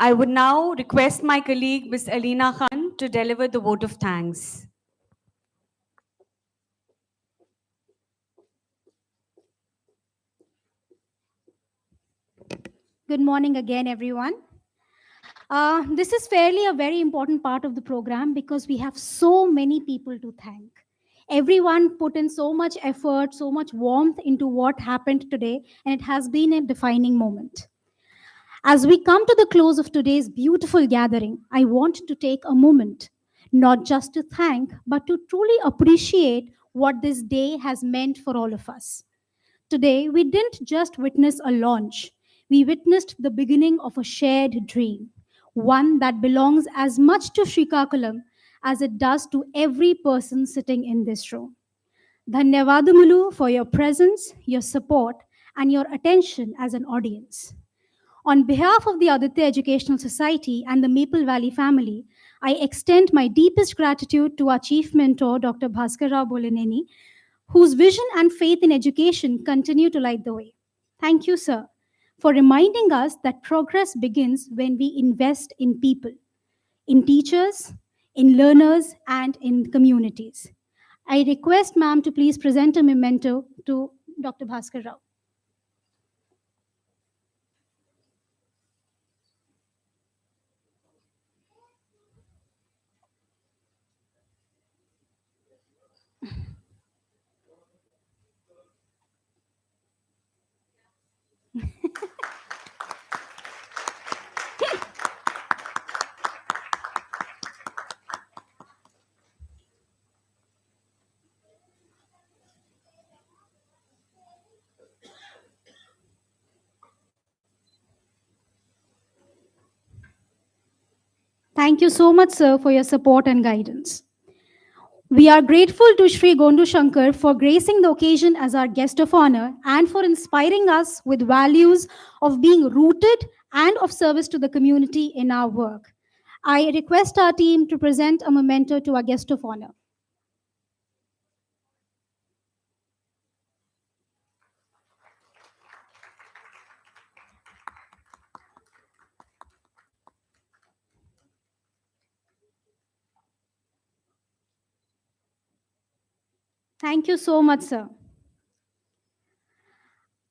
I would now request my colleague, Ms. Alina Khan, to deliver the vote of thanks. Good morning again, everyone. This is fairly a very important part of the program because we have so many people to thank. Everyone put in so much effort, so much warmth into what happened today, and it has been a defining moment. As we come to the close of today's beautiful gathering, I want to take a moment not just to thank, but to truly appreciate what this day has meant for all of us. Today, we didn't just witness a launch, we witnessed the beginning of a shared dream, one that belongs as much to Srikakulam as it does to every person sitting in this room. Dhanyavadamulu for your presence, your support, and your attention as an audience. On behalf of the Aditya Educational Society and the Maple Valley family, I extend my deepest gratitude to our chief mentor, Dr. Bhaskara Bolineni, whose vision and faith in education continue to light the way. Thank you, sir, for reminding us that progress begins when we invest in people, in teachers, in learners, and in communities. I request ma'am to please present a memento to Dr. Bhaskar Rao. Thank you so much, sir, for your support and guidance. We are grateful to Sri Gondu Shankar for gracing the occasion as our guest of honor and for inspiring us with values of being rooted and of service to the community in our work. I request our team to present a memento to our guest of honor. Thank you so much, sir.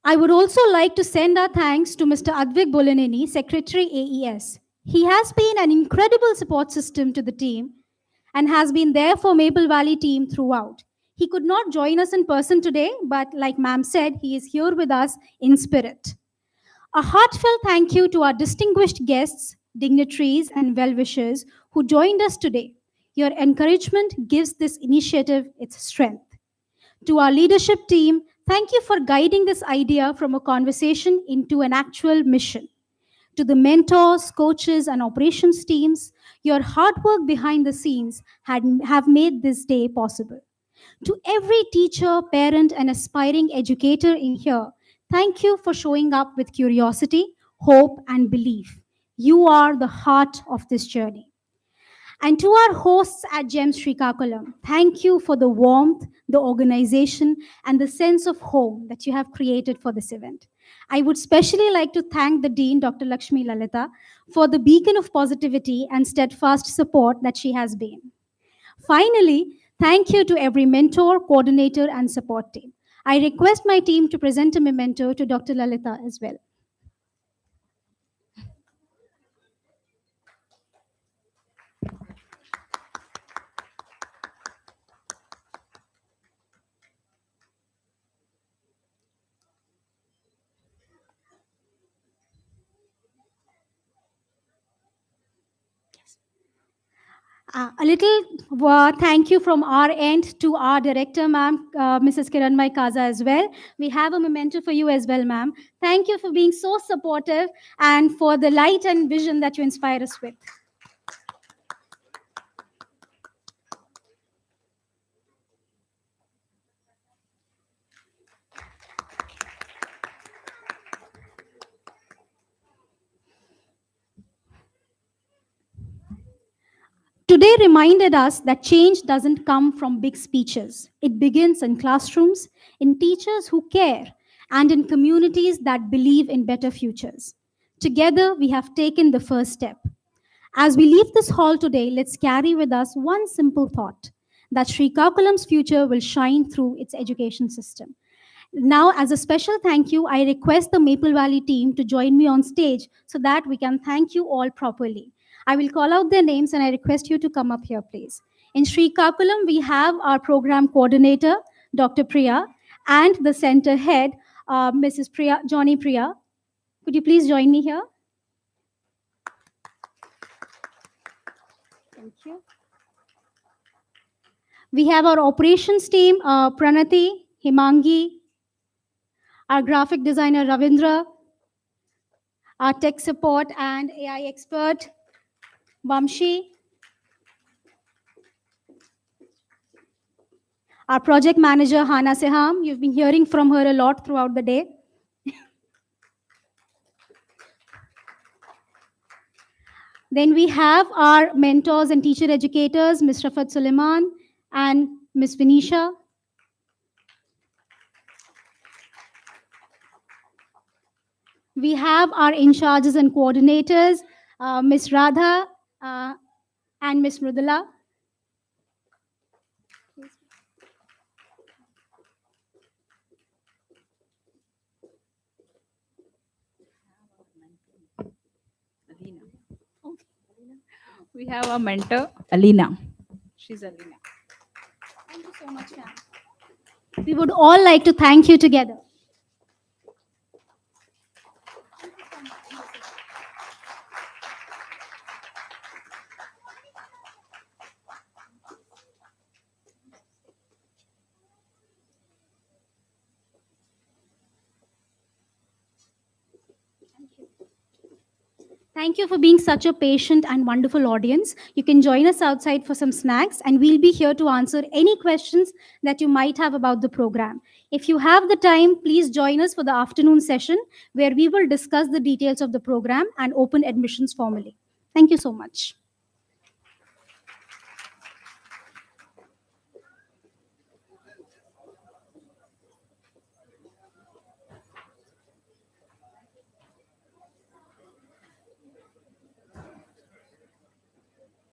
I would also like to send our thanks to Mr. Advik Bolaneni, Secretary AES. He has been an incredible support system to the team and has been there for Maple Valley team throughout. He could not join us in person today, but like ma'am said, he is here with us in spirit. A heartfelt thank you to our distinguished guests, dignitaries, and well-wishers who joined us today. Your encouragement gives this initiative its strength. To our leadership team, thank you for guiding this idea from a conversation into an actual mission. To the mentors, coaches, and operations teams, your hard work behind the scenes have made this day possible. To every teacher, parent, and aspiring educator in here, thank you for showing up with curiosity, hope, and belief. You are the heart of this journey. And to our hosts at GEM Srikakulam, thank you for the warmth, the organization, and the sense of home that you have created for this event. I would especially like to thank the Dean, Dr. Lakshmi Lalita, for the beacon of positivity and steadfast support that she has been. Finally, thank you to every mentor, coordinator, and support team. I request my team to present a memento to Dr. Lalita as well. A little thank you from our end to our director, ma'am, Mrs. Kiranmai Kaza as well. We have a memento for you as well, ma'am. Thank you for being so supportive and for the light and vision that you inspire us with. Today reminded us that change doesn't come from big speeches. It begins in classrooms, in teachers who care, and in communities that believe in better futures. Together, we have taken the first step. As we leave this hall today, let's carry with us one simple thought that Srikakulam's future will shine through its education system. Now, as a special thank you, I request the Maple Valley team to join me on stage so that we can thank you all properly. I will call out their names and I request you to come up here, please. In Srikakulam, we have our program coordinator, Dr. Priya, and the center head, Mrs. Priya, Johnny Priya. Could you please join me here? Thank you. We have our operations team, Pranati, Himangi, our graphic designer, Ravindra, our tech support and AI expert, Vamshi, our project manager, Hana Seham. You've been hearing from her a lot throughout the day. Then we have our mentors and teacher educators, Ms. Rafat Suleiman and Ms. Vinisha. We have our in-charges and coordinators, Ms. Radha and Ms. Mrudula. We have a mentor, Alina. She's Alina. Thank you so much, ma'am. We would all like to thank you together. Thank you for being such a patient and wonderful audience. You can join us outside for some snacks, and we'll be here to answer any questions that you might have about the program. If you have the time, please join us for the afternoon session where we will discuss the details of the program and open admissions formally. Thank you so much.